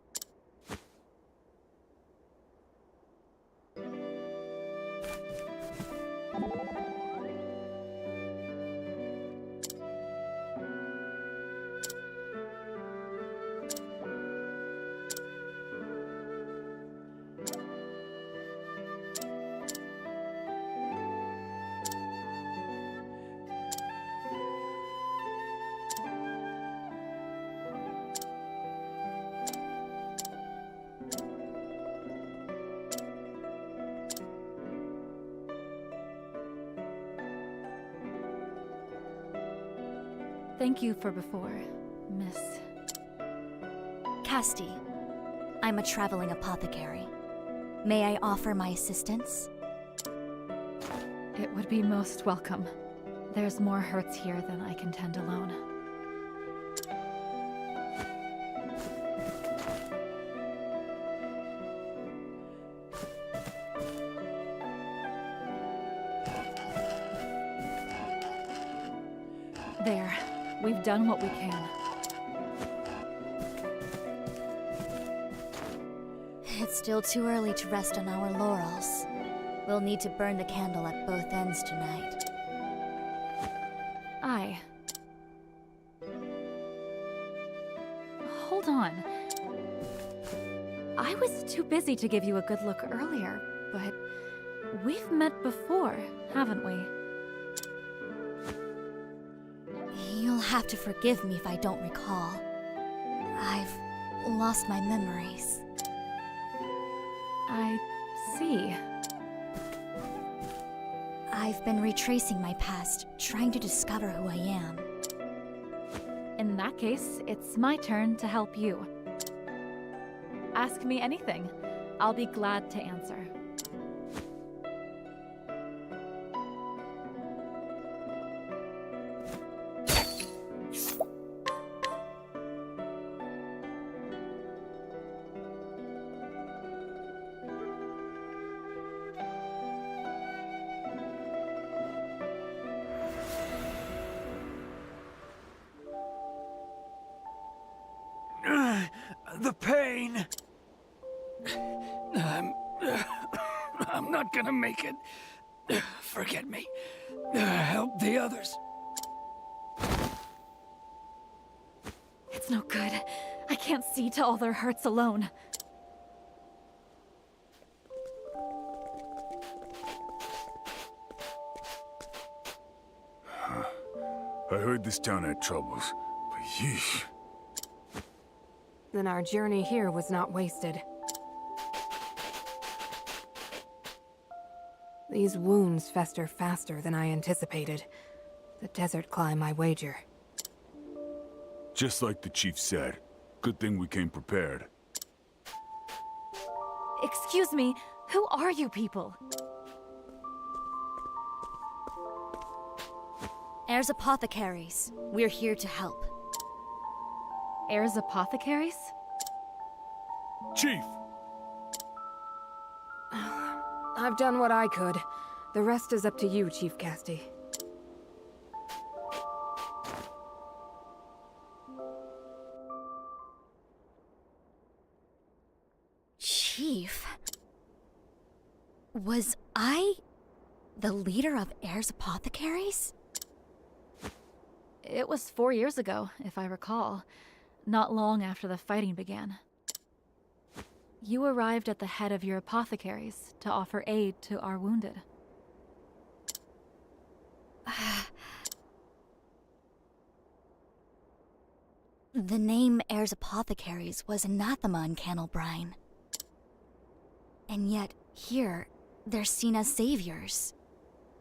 Thank you for before, Miss... Casti. I'm a traveling apothecary. May I offer my assistance? It would be most welcome. There's more hurts here than I can tend alone. There. We've done what we can. It's still too early to rest on our laurels. We'll need to burn the candle at both ends tonight. Aye. Hold on. I was too busy to give you a good look earlier, but we've met before, haven't we? You'll have to forgive me if I don't recall. I've lost my memories. I see. I've been retracing my past, trying to discover who I am. In that case, it's my turn to help you. Ask me anything. I'll be glad to answer. The pain. I'm not gonna make it. forget me. Help the others. It's no good. I can't see to all their hurts alone. I heard this town had troubles, but yeesh. Then our journey here was not wasted. These wounds fester faster than I anticipated. The desert climb, I wager. Just like the chief said. Good thing we came prepared. Excuse me, who are you people? Heirs Apothecaries. We're here to help. Heirs Apothecaries? Chief! I've done what I could. The rest is up to you, Chief Casti. Chief? Was I the leader of Heirs Apothecaries? It was 4 years ago, if I recall. Not long after the fighting began. You arrived at the head of your apothecaries to offer aid to our wounded. The name Heirs Apothecaries was anathema in Cannelbrine. And yet, here, they're seen as saviors.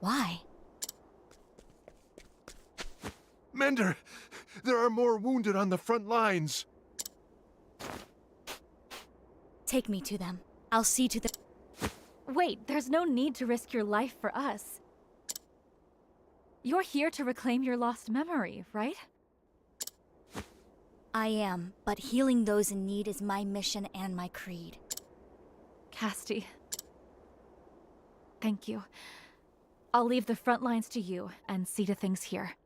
Why? Mender! There are more wounded on the front lines! Take me to them. I'll see to the... Wait, there's no need to risk your life for us. You're here to reclaim your lost memory, right? I am, but healing those in need is my mission and my creed. Casti. Thank you. I'll leave the front lines to you and see to things here.